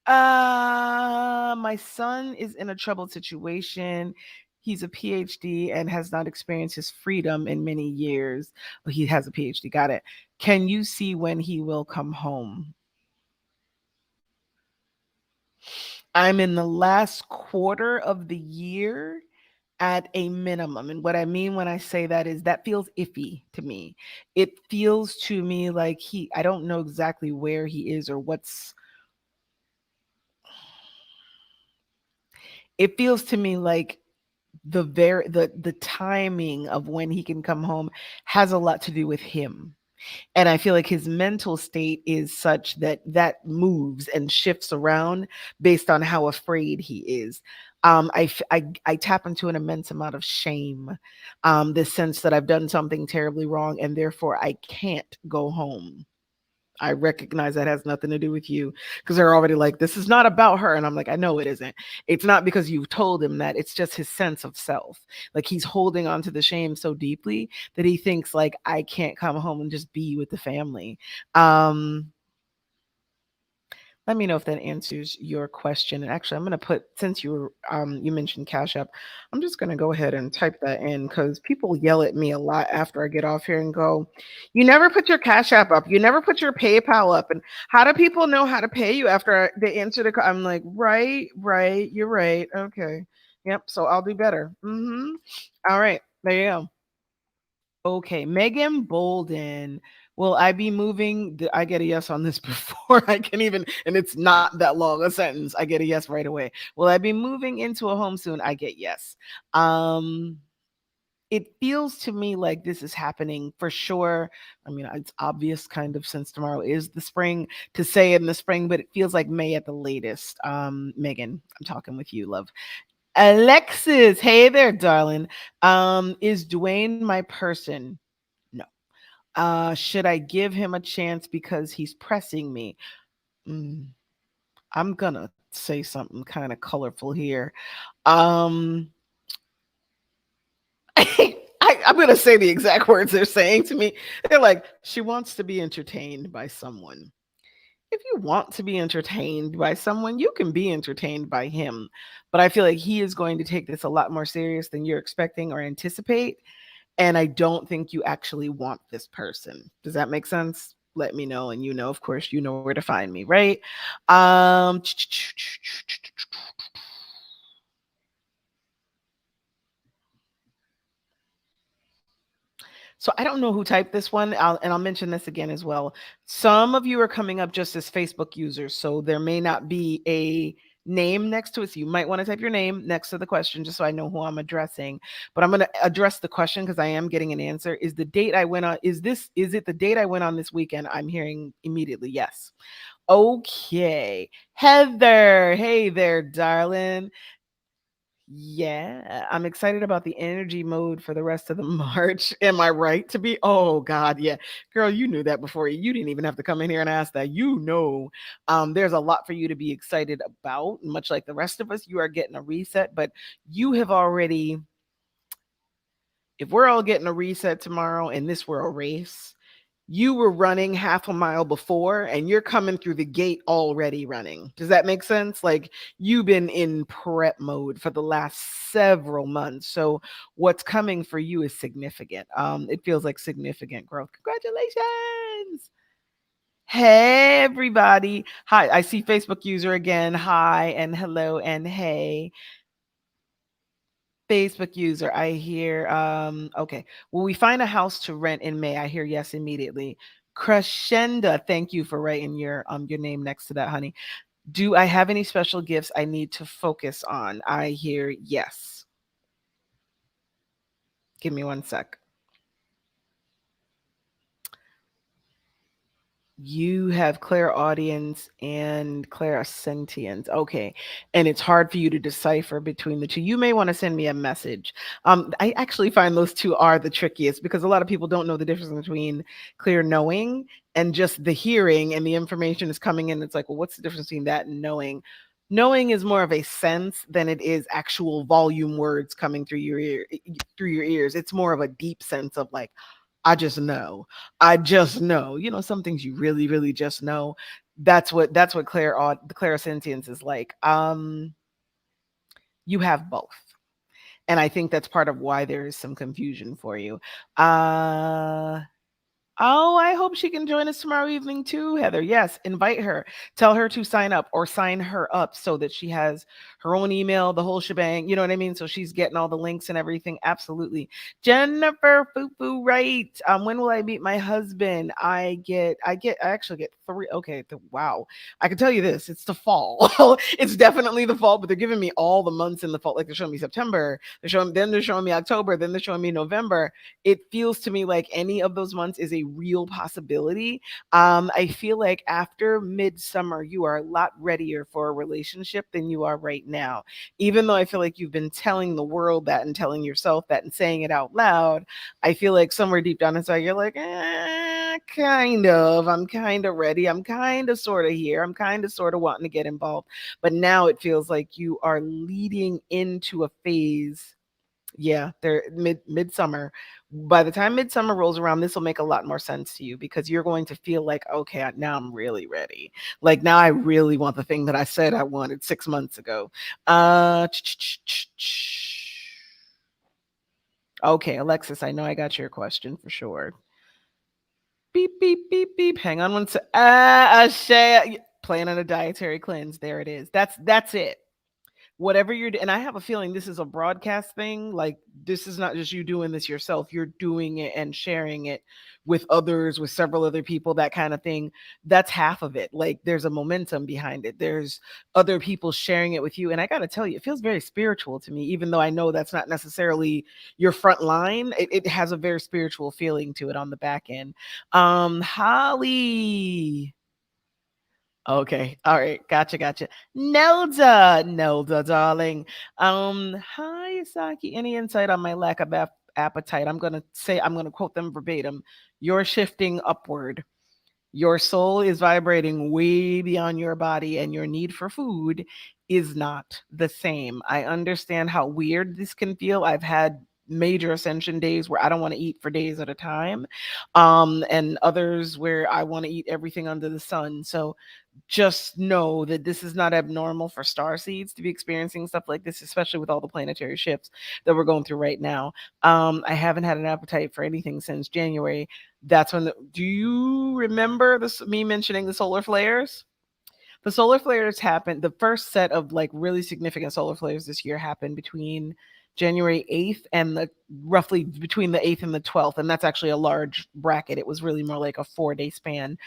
My son is in a troubled situation. He's a PhD and has not experienced his freedom in many years. Oh, he has a PhD. Got it. Can you see when he will come home? I'm in the last quarter of the year at a minimum. And what I mean when I say that is that feels iffy to me. It feels to me like I don't know exactly where he is or what's, it feels to me like the timing of when he can come home has a lot to do with him. And I feel like his mental state is such that that moves and shifts around based on how afraid he is. I tap into an immense amount of shame, this sense that I've done something terribly wrong and therefore I can't go home. I recognize that has nothing to do with you because they're already like, this is not about her. And I'm like, I know it isn't. It's not because you've told him that. It's just his sense of self. Like he's holding on to the shame so deeply that he thinks like, I can't come home and just be with the family. Let me know if that answers your question. And actually, I'm going to put, since you mentioned Cash App, I'm just going to go ahead and type that in because people yell at me a lot after I get off here and go, you never put your Cash App up. You never put your PayPal up. And how do people know how to pay you after they answer the call? I'm like, right. You're right. Okay. Yep. So I'll do better. All right. There you go. Okay, Megan Bolden. Will I be moving? I get a yes on this before I can even, and it's not that long a sentence. I get a yes right away. Will I be moving into a home soon? I get yes. Um, it feels to me like this is happening for sure. I mean, it's obvious kind of since tomorrow is the spring to say in the spring, but it feels like May at the latest. Megan, I'm talking with you, love. Alexis, hey there, darling. Is Dwayne my person? No. Should I give him a chance because he's pressing me? Mm, I'm gonna say something kind of colorful here. Um, I'm gonna say the exact words they're saying to me. They're like, she wants to be entertained by someone. If you want to be entertained by someone, you can be entertained by him. But I feel like he is going to take this a lot more serious than you're expecting or anticipate. And I don't think you actually want this person. Does that make sense? Let me know. And of course, you know where to find me, right? Um, So I don't know who typed this one, and I'll mention this again as well. Some of you are coming up just as Facebook users, so there may not be a name next to it. So you might want to type your name next to the question just so I know who I'm addressing. But I'm going to address the question because I am getting an answer. Is the date I went on, is it the date I went on this weekend? I'm hearing immediately yes. Okay. Heather, hey there, darling. Yeah, I'm excited about the energy mode for the rest of the March. Am I right to be? Oh God, yeah. Girl, you knew that before. You didn't even have to come in here and ask that. There's a lot for you to be excited about. Much like the rest of us, you are getting a reset, but you have already, if we're all getting a reset tomorrow and this were a race, you were running half a mile before and you're coming through the gate already running. Does that make sense? Like you've been in prep mode for the last several months. So what's coming for you is significant. It feels like significant growth. Congratulations. Hey everybody. Hi, I see Facebook user again. Hi and hello and hey. Facebook user, I hear, okay. Will we find a house to rent in May? I hear yes immediately. Crescenda, thank you for writing your name next to that, honey. Do I have any special gifts I need to focus on? I hear yes. Give me one sec. You have clairaudience and clairsentience. Okay. And it's hard for you to decipher between the two. You may want to send me a message. I actually find those two are the trickiest because a lot of people don't know the difference between clear knowing and just the hearing and the information is coming in. It's like, well, what's the difference between that and knowing? Knowing is more of a sense than it is actual volume words coming through your ears. It's more of a deep sense of like, I just know. I just know. You know, some things you really, really just know. That's what the clairsentience is like. You have both. And I think that's part of why there is some confusion for you. Uh Oh, I hope she can join us tomorrow evening too, Heather. Yes, invite her. Tell her to sign up or sign her up so that she has her own email, the whole shebang. You know what I mean? So she's getting all the links and everything. Absolutely. Jennifer Fufu, right. When will I meet my husband? I actually get three. Okay. Wow. I can tell you this. It's the fall. It's definitely the fall, but they're giving me all the months in the fall. Like they're showing me September. They're showing me October. Then they're showing me November. It feels to me like any of those months is a real possibility. I feel like after midsummer, you are a lot readier for a relationship than you are right now. Even though I feel like you've been telling the world that and telling yourself that and saying it out loud, I feel like somewhere deep down inside, you're like, kind of. I'm kind of ready. I'm kind of sort of here. I'm kind of sort of wanting to get involved. But now it feels like you are leading into a phase. Yeah, they're midsummer. By the time midsummer rolls around, this will make a lot more sense to you because you're going to feel like, okay, now I'm really ready. Like now I really want the thing that I said I wanted 6 months ago. Okay, Alexis, I know I got your question for sure. Beep, beep, beep, beep. Hang on one sec. Plan on a dietary cleanse. There it is. That's it. Whatever you're and I have a feeling this is a broadcast thing. Like this is not just you doing this yourself. You're doing it and sharing it with others, with several other people, that kind of thing. That's half of it. Like there's a momentum behind it. There's other people sharing it with you. And I got to tell you, it feels very spiritual to me, even though I know that's not necessarily your front line. It has a very spiritual feeling to it on the back end. Holly. Okay. All right. Gotcha. Gotcha. Nelda, darling. Hi, Asaki. Any insight on my lack of appetite? I'm gonna quote them verbatim. You're shifting upward. Your soul is vibrating way beyond your body, and your need for food is not the same. I understand how weird this can feel. I've had major ascension days where I don't want to eat for days at a time, and others where I want to eat everything under the sun. So just know that this is not abnormal for star seeds to be experiencing stuff like this, especially with all the planetary shifts that we're going through right now. I haven't had an appetite for anything since January. That's when do you remember this me mentioning the solar flares? The solar flares happened, the first set of like really significant solar flares this year happened between January 8th and the roughly between the 8th and the 12th. And that's actually a large bracket. It was really more like a 4-day span.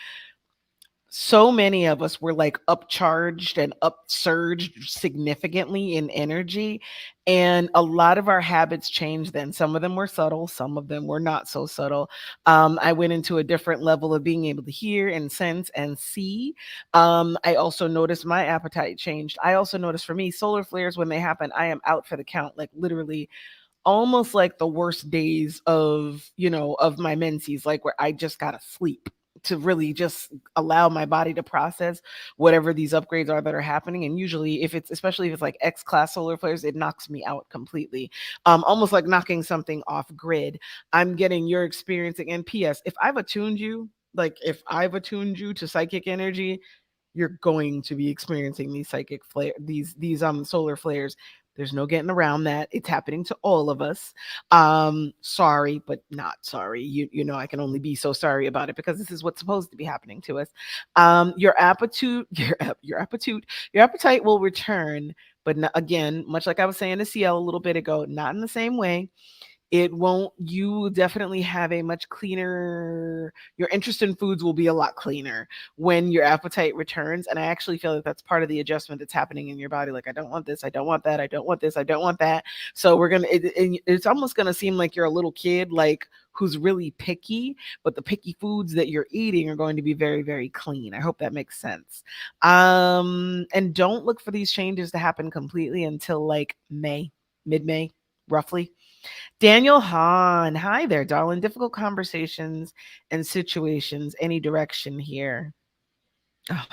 So many of us were like upcharged and upsurged significantly in energy, and a lot of our habits changed then. Some of them were subtle, some of them were not so subtle. I went into a different level of being able to hear and sense and see. I also noticed my appetite changed. I also noticed for me, solar flares, when they happen, I am out for the count, like literally almost like the worst days of my menses, like where I just gotta sleep to really just allow my body to process whatever these upgrades are that are happening. And usually if it's especially if it's like X class solar flares, it knocks me out completely. Almost like knocking something off grid. I'm getting your experiencing. And PS, if I've attuned you to psychic energy, you're going to be experiencing these psychic flare these solar flares. There's no getting around that. It's happening to all of us. Sorry, but not sorry. You know, I can only be so sorry about it because this is what's supposed to be happening to us. Your appetite, your appetite will return, but not, again, much like I was saying to CL a little bit ago, not in the same way. It won't, you will definitely have a much cleaner, your interest in foods will be a lot cleaner when your appetite returns. And I actually feel that that's part of the adjustment that's happening in your body. Like, I don't want this, I don't want that, I don't want this, I don't want that. So it's almost going to seem like you're a little kid, like who's really picky, but the picky foods that you're eating are going to be very, very clean. I hope that makes sense. And don't look for these changes to happen completely until like mid-May, roughly. Daniel Hahn. Hi there, darling. Difficult conversations and situations. Any direction here?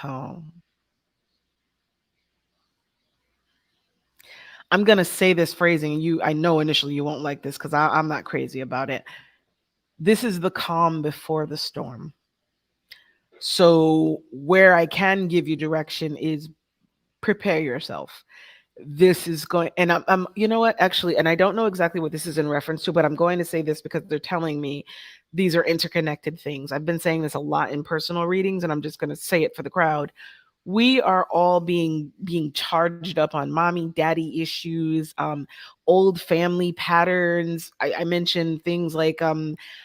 Oh, I'm gonna say this phrasing, and I know initially you won't like this because I'm not crazy about it. This is the calm before the storm. So where I can give you direction is prepare yourself. This is going, and you know what, actually, and I don't know exactly what this is in reference to, but I'm going to say this because they're telling me these are interconnected things. I've been saying this a lot in personal readings, and I'm just going to say it for the crowd. We are all being charged up on mommy daddy issues, old family patterns. I mentioned things like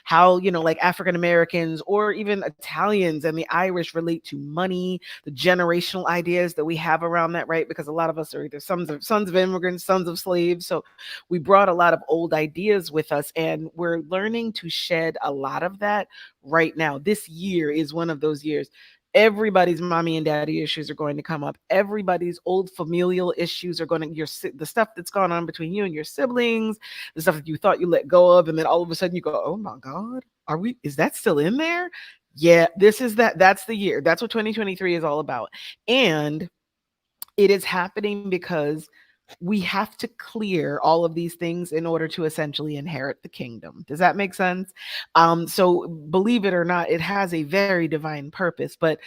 how, like African Americans or even Italians and the Irish relate to money, the generational ideas that we have around that, right? Because a lot of us are either sons of immigrants, sons of slaves. So we brought a lot of old ideas with us, and we're learning to shed a lot of that right now. This year is one of those years. Everybody's mommy and daddy issues are going to come up. Everybody's old familial issues are going to, the stuff that's gone on between you and your siblings, the stuff that you thought you let go of, and then all of a sudden you go, oh my God, is that still in there? Yeah, that's the year. That's what 2023 is all about. And it is happening because we have to clear all of these things in order to essentially inherit the kingdom. Does that make sense? So believe it or not, it has a very divine purpose. But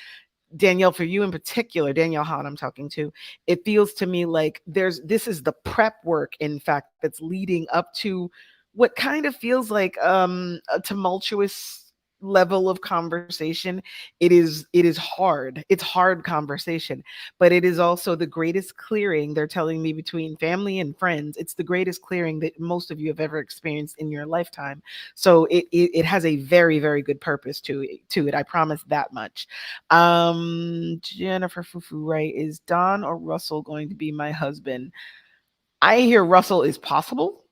Danielle, for you in particular, Danielle Hahn, I'm talking to, it feels to me like this is the prep work, in fact, that's leading up to what kind of feels like a tumultuous level of conversation. It is hard. It's hard conversation, but it is also the greatest clearing, they're telling me, between family and friends. It's the greatest clearing that most of you have ever experienced in your lifetime. So it has a very, very good purpose to it. I promise that much. Jennifer Fufu, right? Is Don or Russell going to be my husband? I hear Russell is possible,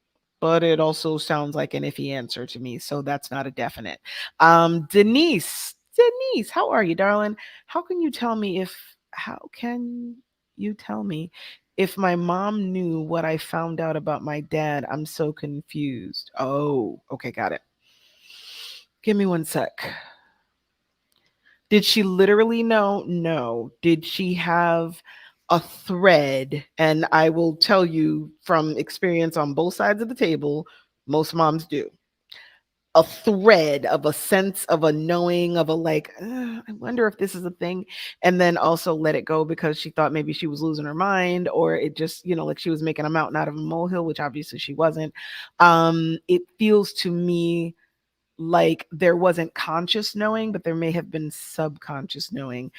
but it also sounds like an iffy answer to me. So that's not a definite. Denise, how are you, darling? How can you tell me if my mom knew what I found out about my dad? I'm so confused. Oh, okay, got it. Give me one sec. Did she literally know? No. Did she have a thread? And I will tell you from experience on both sides of the table, most moms do. A thread of a sense of a knowing of a like, I wonder if this is a thing. And then also let it go because she thought maybe she was losing her mind, or it just, like she was making a mountain out of a molehill, which obviously she wasn't. It feels to me like there wasn't conscious knowing, but there may have been subconscious knowing.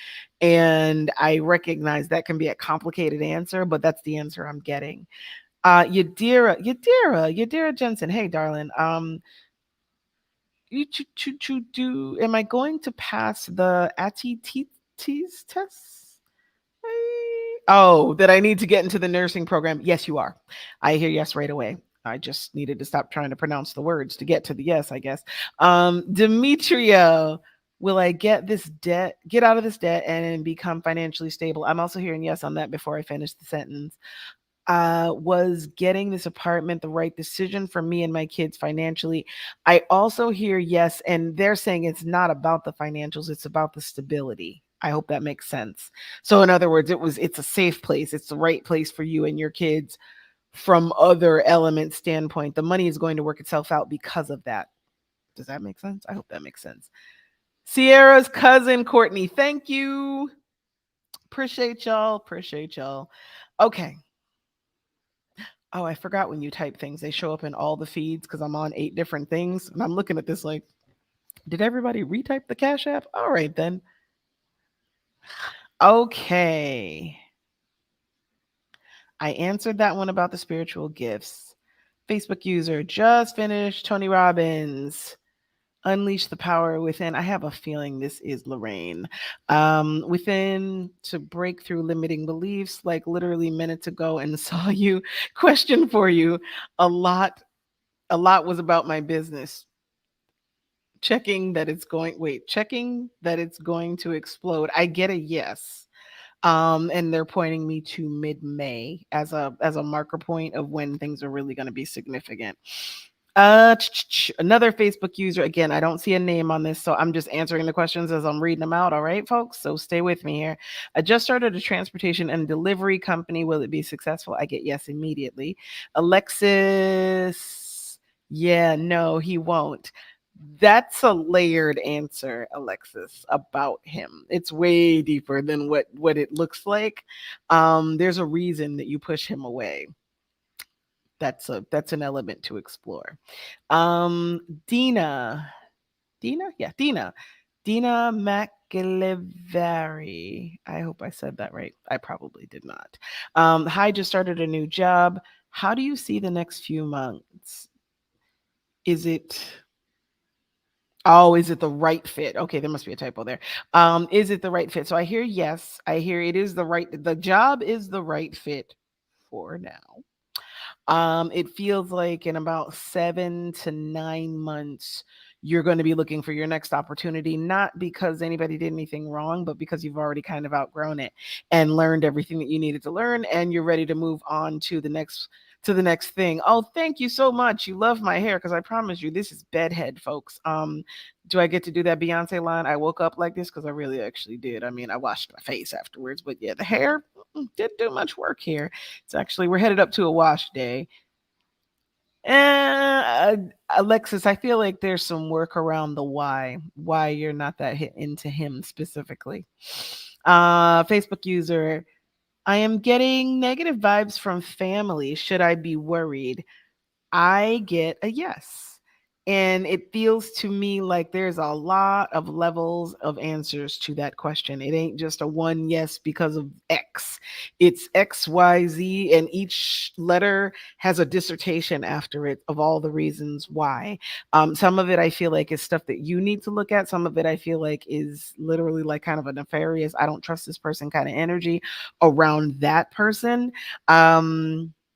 And I recognize that can be a complicated answer, but that's the answer I'm getting. Yadira Jensen. Hey, darling. Am I going to pass the ATT's test? Oh, that I need to get into the nursing program. Yes, you are. I hear yes right away. I just needed to stop trying to pronounce the words to get to the yes, I guess. Demetria, will I get out of this debt and become financially stable? I'm also hearing yes on that before I finish the sentence. Was getting this apartment the right decision for me and my kids financially? I also hear yes, and they're saying it's not about the financials, it's about the stability. I hope that makes sense. So in other words, it's a safe place. It's the right place for you and your kids from other element standpoint. The money is going to work itself out because of that. Does that make sense? I hope that makes sense. Sierra's cousin, Courtney, thank you. Appreciate y'all. Appreciate y'all. Okay. Oh, I forgot when you type things, they show up in all the feeds because I'm on 8 different things. And I'm looking at this like, did everybody retype the Cash App? All right, then. Okay. I answered that one about the spiritual gifts. Facebook user just finished. Tony Robbins. Unleash the power within. I have a feeling this is Lorraine. Within to break through limiting beliefs, like literally minutes ago, and saw you. Question for you. A lot was about my business. Checking that it's going to explode. I get a yes. And they're pointing me to mid-May as a marker point of when things are really going to be significant. Another Facebook user. Again, I don't see a name on this, so I'm just answering the questions as I'm reading them out. All right, folks. So stay with me here. I just started a transportation and delivery company. Will it be successful? I get yes immediately. Alexis. Yeah, no, he won't. That's a layered answer, Alexis, about him. It's way deeper than what it looks like. There's a reason that you push him away. That's an element to explore. Um, Dina, Dina McIlevari. I hope I said that right. I probably did not. Hi, just started a new job. How do you see the next few months? Is it is it the right fit? Okay, there must be a typo there. Is it the right fit? So I hear yes. I hear the job is the right fit for now. It feels like in about 7 to 9 months, you're going to be looking for your next opportunity, not because anybody did anything wrong, but because you've already kind of outgrown it and learned everything that you needed to learn, and you're ready to move on to the next thing. Oh, thank you so much. You love my hair because I promise you this is bedhead, folks. Do I get to do that Beyonce line? I woke up like this because I really actually did. I mean, I washed my face afterwards, but yeah, the hair didn't do much work here. It's actually we're headed up to a wash day. Alexis, I feel like there's some work around the why you're not that hit into him specifically. Facebook user, I am getting negative vibes from family. Should I be worried? I get a yes. And it feels to me like there's a lot of levels of answers to that question. It ain't just a one yes because of X. It's X, Y, Z, and each letter has a dissertation after it of all the reasons why. Some of it I feel like is stuff that you need to look at. Some of it I feel like is literally like kind of a nefarious, I don't trust this person kind of energy around that person.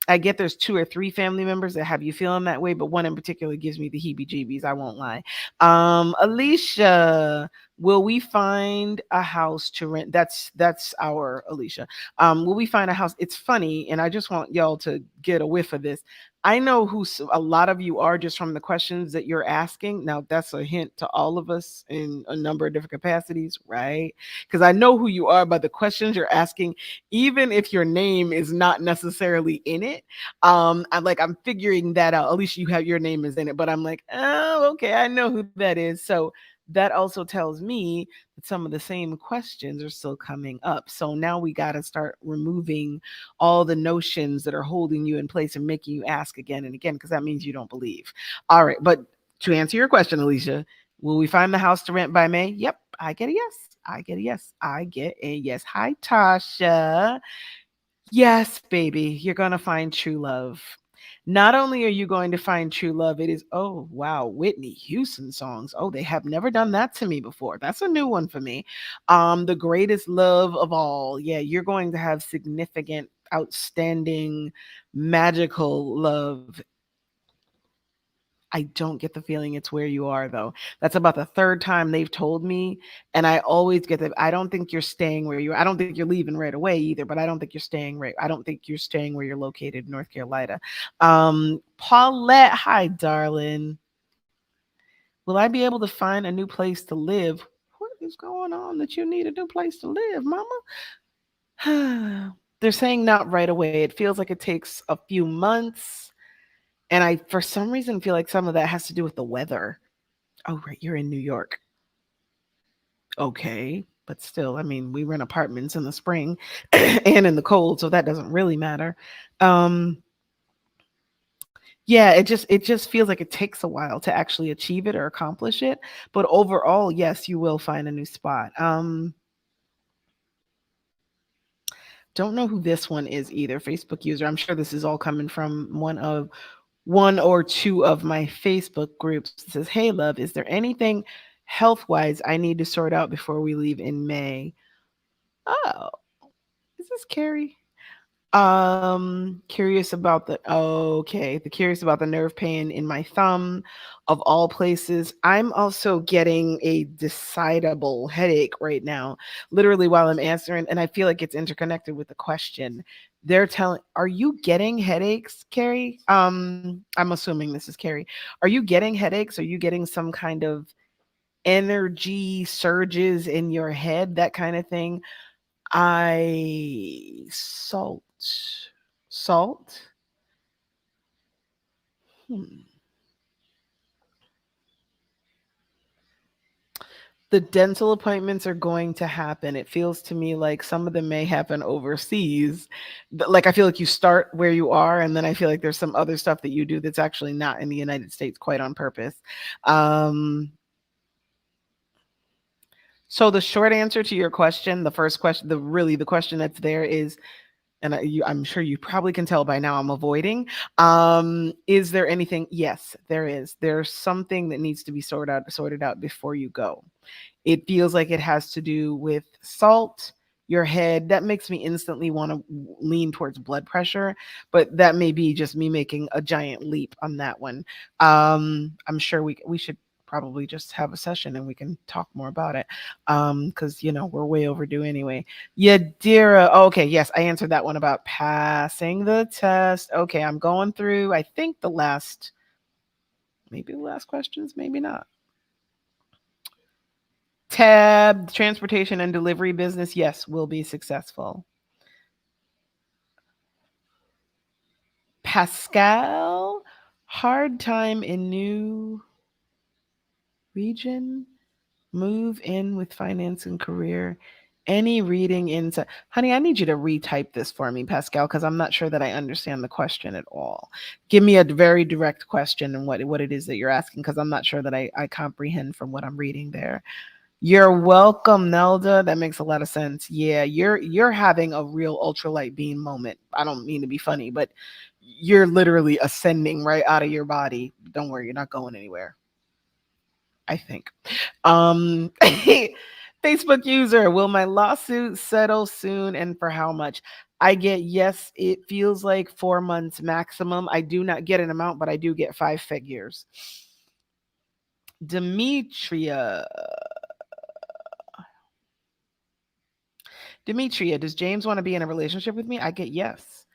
I get there's 2 or 3 family members that have you feeling that way, but one in particular gives me the heebie-jeebies. I won't lie. Alicia, will we find a house to rent? That's our Alicia. Will we find a house? It's funny, and I just want y'all to get a whiff of this. I know who a lot of you are just from the questions that you're asking. Now, that's a hint to all of us in a number of different capacities, right? Because I know who you are by the questions you're asking, even if your name is not necessarily in it. I'm figuring that out. At least you have your name is in it, but I'm like, oh, okay, I know who that is. So that also tells me that some of the same questions are still coming up. So now we got to start removing all the notions that are holding you in place and making you ask again and again, because that means you don't believe. All right, but to answer your question, Alicia, will we find the house to rent by May? Yep, I get a yes. I get a yes. I get a yes. Hi, Tasha. Yes, baby, you're going to find true love. Not only are you going to find true love, it is, oh, wow, Whitney Houston songs. Oh, they have never done that to me before. That's a new one for me. The greatest love of all. Yeah, you're going to have significant, outstanding, magical love. I don't get the feeling it's where you are though. That's about the third time they've told me, and I always get that. I don't think you're staying where you are. I don't think you're leaving right away either, but I don't think you're staying right. I don't think you're staying where you're located, North Carolina. Paulette, hi darling. Will I be able to find a new place to live? What is going on that you need a new place to live, mama? They're saying not right away. It feels like it takes a few months. And I, for some reason, feel like some of that has to do with the weather. Oh, right, you're in New York. Okay, but still, I mean, we rent apartments in the spring and in the cold, so that doesn't really matter. Um, yeah, it just feels like it takes a while to actually achieve it or accomplish it. But overall, yes, you will find a new spot. Don't know who this one is either. Facebook user. I'm sure this is all coming from one or two of my Facebook groups. It says, "Hey, love, is there anything health wise I need to sort out before we leave in May?" Oh, is this Carrie? Curious about the okay, the curious about the nerve pain in my thumb of all places. I'm also getting a decidable headache right now, literally while I'm answering, and I feel like it's interconnected with the question. They're telling, are you getting headaches, Carrie? I'm assuming this is Carrie. Are you getting headaches? Are you getting some kind of energy surges in your head, that kind of thing? I salt. Hmm. The dental appointments are going to happen. It feels to me like some of them may happen overseas. Like I feel like you start where you are, and then I feel like there's some other stuff that you do that's actually not in the United States quite on purpose. Um, so the short answer to your question, the first question, the question that's there is, and I'm sure you probably can tell by now I'm avoiding. Is there anything? Yes, there is. There's something that needs to be sorted out before you go. It feels like it has to do with salt, your head. That makes me instantly want to lean towards blood pressure, but that may be just me making a giant leap on that one. I'm sure we should probably just have a session and we can talk more about it. Because we're way overdue anyway. Yadira. Oh, okay, yes, I answered that one about passing the test. Okay, I'm going through. I think maybe the last questions, maybe not. Tab, transportation and delivery business, yes, will be successful. Pascal, hard time in new region, move in with finance and career. Any reading inside, honey, I need you to retype this for me, Pascal, because I'm not sure that I understand the question at all. Give me a very direct question and what it is that you're asking, because I'm not sure that I comprehend from what I'm reading there. You're welcome, Nelda. That makes a lot of sense. Yeah, you're having a real ultralight beam moment. I don't mean to be funny, but you're literally ascending right out of your body. Don't worry, you're not going anywhere. I think. Facebook user, will my lawsuit settle soon and for how much? I get yes, it feels like 4 months maximum. I do not get an amount, but I do get five figures. Demetria. Demetria, does James want to be in a relationship with me? I get yes.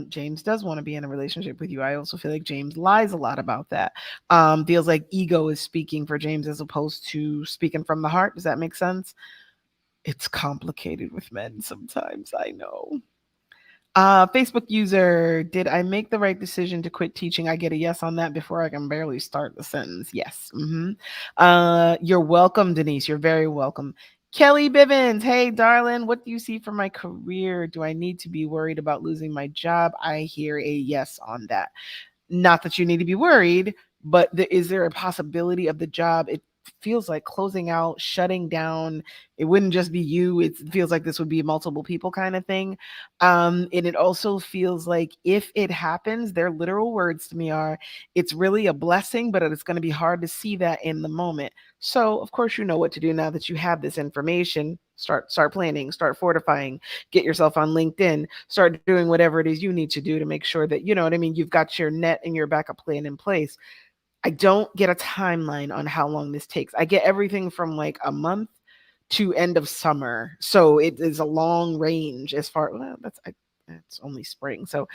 James does want to be in a relationship with you. I also feel like James lies a lot about that. Feels like ego is speaking for James as opposed to speaking from the heart. Does that make sense? It's complicated with men sometimes. I know. Facebook user, did I make the right decision to quit teaching? I get a yes on that before I can barely start the sentence. Yes. You're welcome, Denise. You're very welcome. Kelly Bivens, hey, darling, what do you see for my career? Do I need to be worried about losing my job? I hear a yes on that. Not that you need to be worried, but is there a possibility of the job? It feels like closing out, shutting down. It wouldn't just be you. It feels like this would be multiple people kind of thing. And it also feels like if it happens, their literal words to me are, it's really a blessing, but it's going to be hard to see that in the moment. So, of course, you know what to do now that you have this information. Start planning, start fortifying, get yourself on LinkedIn, start doing whatever it is you need to do to make sure that you know what I mean, you've got your net and your backup plan in place. I don't get a timeline on how long this takes. I get everything from like a month to end of summer. So it is a long range as far it's only spring. So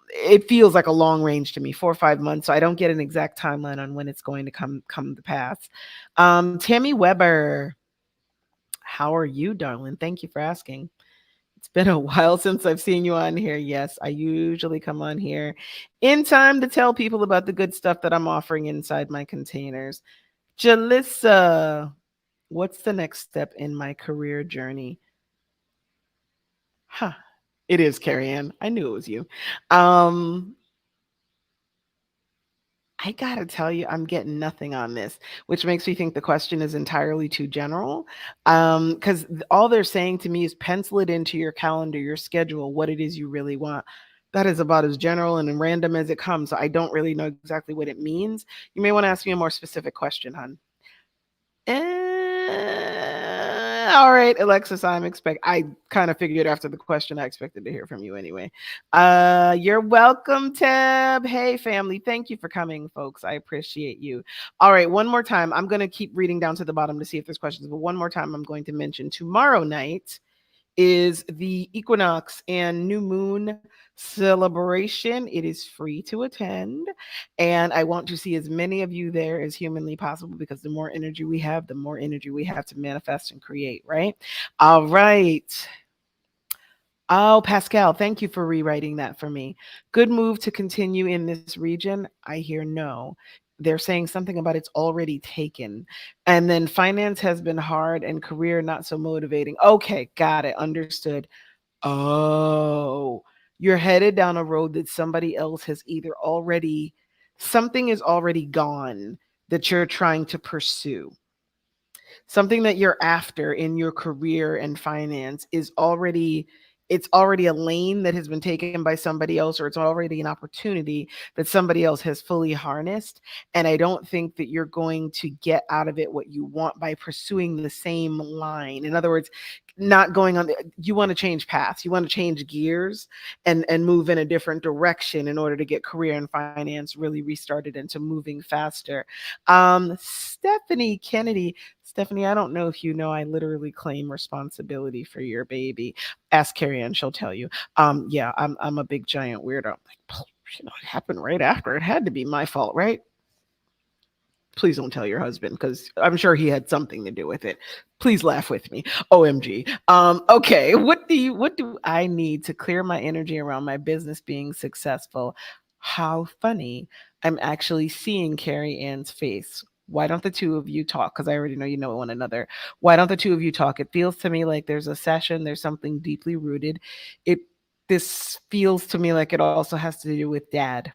it feels like a long range to me, 4 or 5 months. So I don't get an exact timeline on when it's going to come to pass. Tammy Weber, how are you, darling? Thank you for asking. It's been a while since I've seen you on here. Yes, I usually come on here in time to tell people about the good stuff that I'm offering inside my containers. Jalissa, what's the next step in my career journey? Huh. It is Carrie Ann. I knew it was you. Um, I gotta tell you, I'm getting nothing on this, which makes me think the question is entirely too general. Because all they're saying to me is pencil it into your calendar, your schedule, what it is you really want. That is about as general and random as it comes. So I don't really know exactly what it means. You may want to ask me a more specific question, hon. All right, Alexis, I kind of figured after the question I expected to hear from you anyway. You're welcome, Teb. Hey, family. Thank you for coming, folks. I appreciate you. All right, one more time. I'm going to keep reading down to the bottom to see if there's questions, but one more time, I'm going to mention tomorrow night is the equinox and new moon celebration. It is free to attend. And I want to see as many of you there as humanly possible because the more energy we have, the more energy we have to manifest and create, right? All right. Oh, Pascal, thank you for rewriting that for me. Good move to continue in this region. I hear no. They're saying something about it's already taken. And then finance has been hard and career not so motivating. Okay, got it. Understood. Oh, you're headed down a road that somebody else has either already, something is already gone that you're trying to pursue. Something that you're after in your career and finance is already, it's already a lane that has been taken by somebody else, or it's already an opportunity that somebody else has fully harnessed. And I don't think that you're going to get out of it what you want by pursuing the same line. In other words, not going on the, you want to change paths, you want to change gears and move in a different direction in order to get career and finance really restarted into moving faster. Stephanie Kennedy, Stephanie, I don't know if you know, I literally claim responsibility for your baby. Ask Carrie Ann, she'll tell you. Yeah, I'm a big giant weirdo. Like, it happened right after. It had to be my fault, right? Please don't tell your husband because I'm sure he had something to do with it. Please laugh with me. OMG. Okay. What do I need to clear my energy around my business being successful? How funny. I'm actually seeing Carrie Ann's face. Why don't the two of you talk? Because I already know you know one another. Why don't the two of you talk? It feels to me like there's a session, there's something deeply rooted. It this feels to me like it also has to do with dad.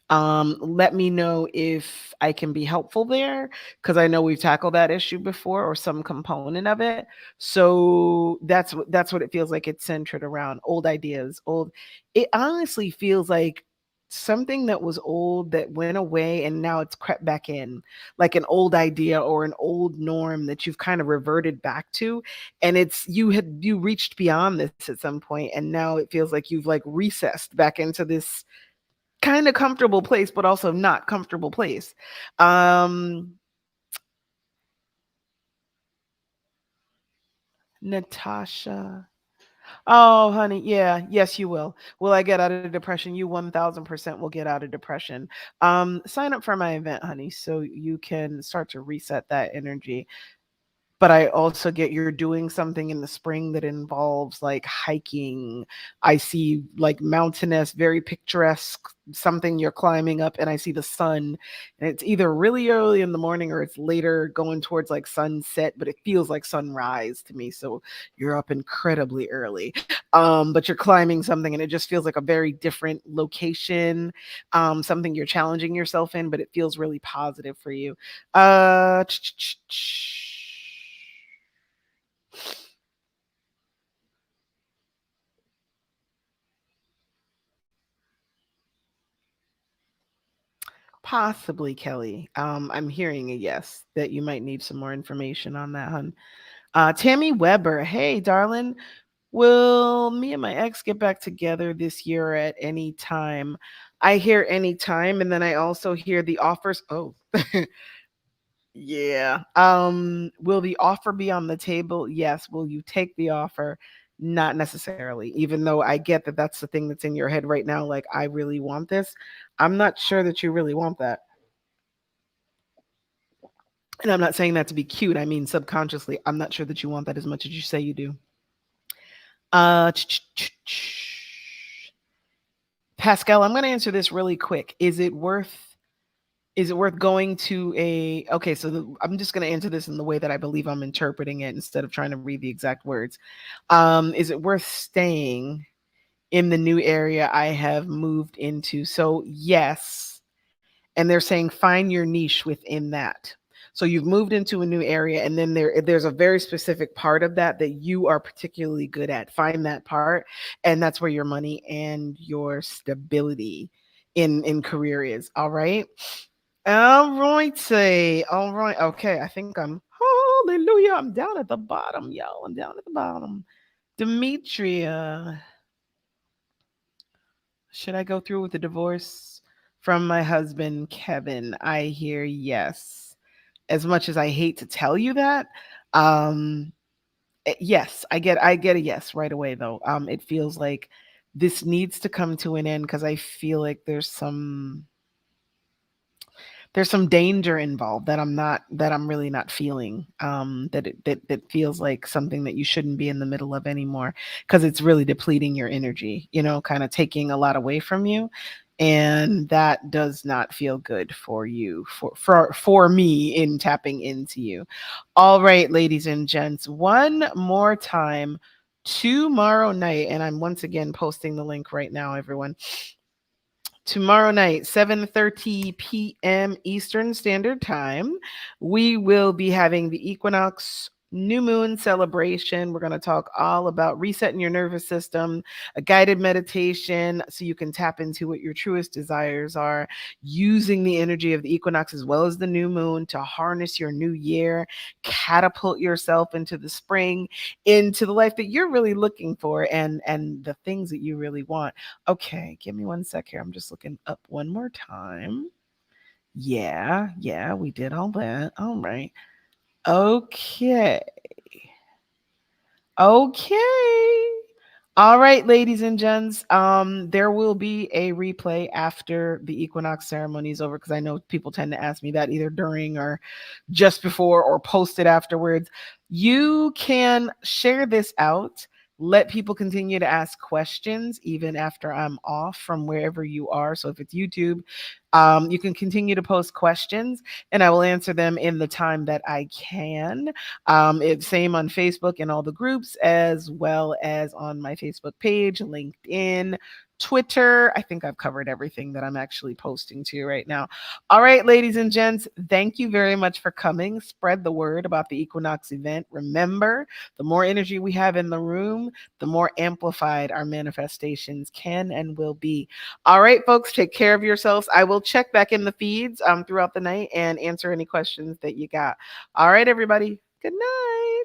Let me know if I can be helpful there because I know we've tackled that issue before or some component of it. So that's what it feels like. It's centered around old ideas. Old. It honestly feels like something that was old that went away and now it's crept back in, like an old idea or an old norm that you've kind of reverted back to, and it's you reached beyond this at some point and now it feels like you've like recessed back into this kind of comfortable place, but also not comfortable place. Um, Natasha. Oh, honey, yeah, yes, you will. Will I get out of depression? You 1000% will get out of depression. Sign up for my event, honey, so you can start to reset that energy. But I also get you're doing something in the spring that involves like hiking. I see like mountainous, very picturesque something you're climbing up, and I see the sun. And it's either really early in the morning or it's later going towards like sunset, but it feels like sunrise to me. So you're up incredibly early. But you're climbing something and it just feels like a very different location, something you're challenging yourself in, but it feels really positive for you. Uh, Possibly, Kelly. I'm hearing a yes that you might need some more information on that, hun. Tammy Weber, hey, darling. Will me and my ex get back together this year at any time? I hear any time, and then I also hear the offers. Oh, yeah. Will the offer be on the table? Yes. Will you take the offer? Not necessarily. Even though I get that that's the thing that's in your head right now. Like, I really want this. I'm not sure that you really want that. And I'm not saying that to be cute. I mean, subconsciously, I'm not sure that you want that as much as you say you do. Uh, Pascal, I'm going to answer this really quick. Is it worth going to a okay? So I'm just going to answer this in the way that I believe I'm interpreting it instead of trying to read the exact words. Is it worth staying in the new area I have moved into? So yes, and they're saying find your niche within that. So you've moved into a new area and then there's a very specific part of that that you are particularly good at. Find that part, and that's where your money and your stability in career is. All right. All right. Say, all right. Okay. I think I'm Hallelujah. I'm down at the bottom, y'all. I'm down at the bottom. Demetria, should I go through with the divorce from my husband, Kevin? I hear yes. As much as I hate to tell you that, um, yes, I get a yes right away though. It feels like this needs to come to an end because I feel like there's some danger involved that I'm really not feeling, that feels like something that you shouldn't be in the middle of anymore because it's really depleting your energy, kind of taking a lot away from you, and that does not feel good for you, for me, in tapping into you. All right, ladies and gents, one more time, tomorrow night, and I'm once again posting the link right now, everyone. Tomorrow night, 7:30 p.m. Eastern Standard Time, we will be having the equinox new moon celebration. We're going to talk all about resetting your nervous system, a guided meditation so you can tap into what your truest desires are, using the energy of the equinox as well as the new moon to harness your new year, catapult yourself into the spring, into the life that you're really looking for, and the things that you really want. Okay, give me one sec here. I'm just looking up one more time. Yeah, yeah, we did all that. All right. Okay. Okay. All right, ladies and gents. There will be a replay after the equinox ceremony is over because I know people tend to ask me that either during or just before or post it afterwards. You can share this out. Let people continue to ask questions even after I'm off from wherever you are. So if it's YouTube, you can continue to post questions and I will answer them in the time that I can. It's same on Facebook and all the groups, as well as on my Facebook page, LinkedIn, Twitter. I think I've covered everything that I'm actually posting to right now. All right, ladies and gents, thank you very much for coming. Spread the word about the Equinox event. Remember, the more energy we have in the room, the more amplified our manifestations can and will be. All right, folks, take care of yourselves. I will check back in the feeds throughout the night and answer any questions that you got. All right, everybody. Good night.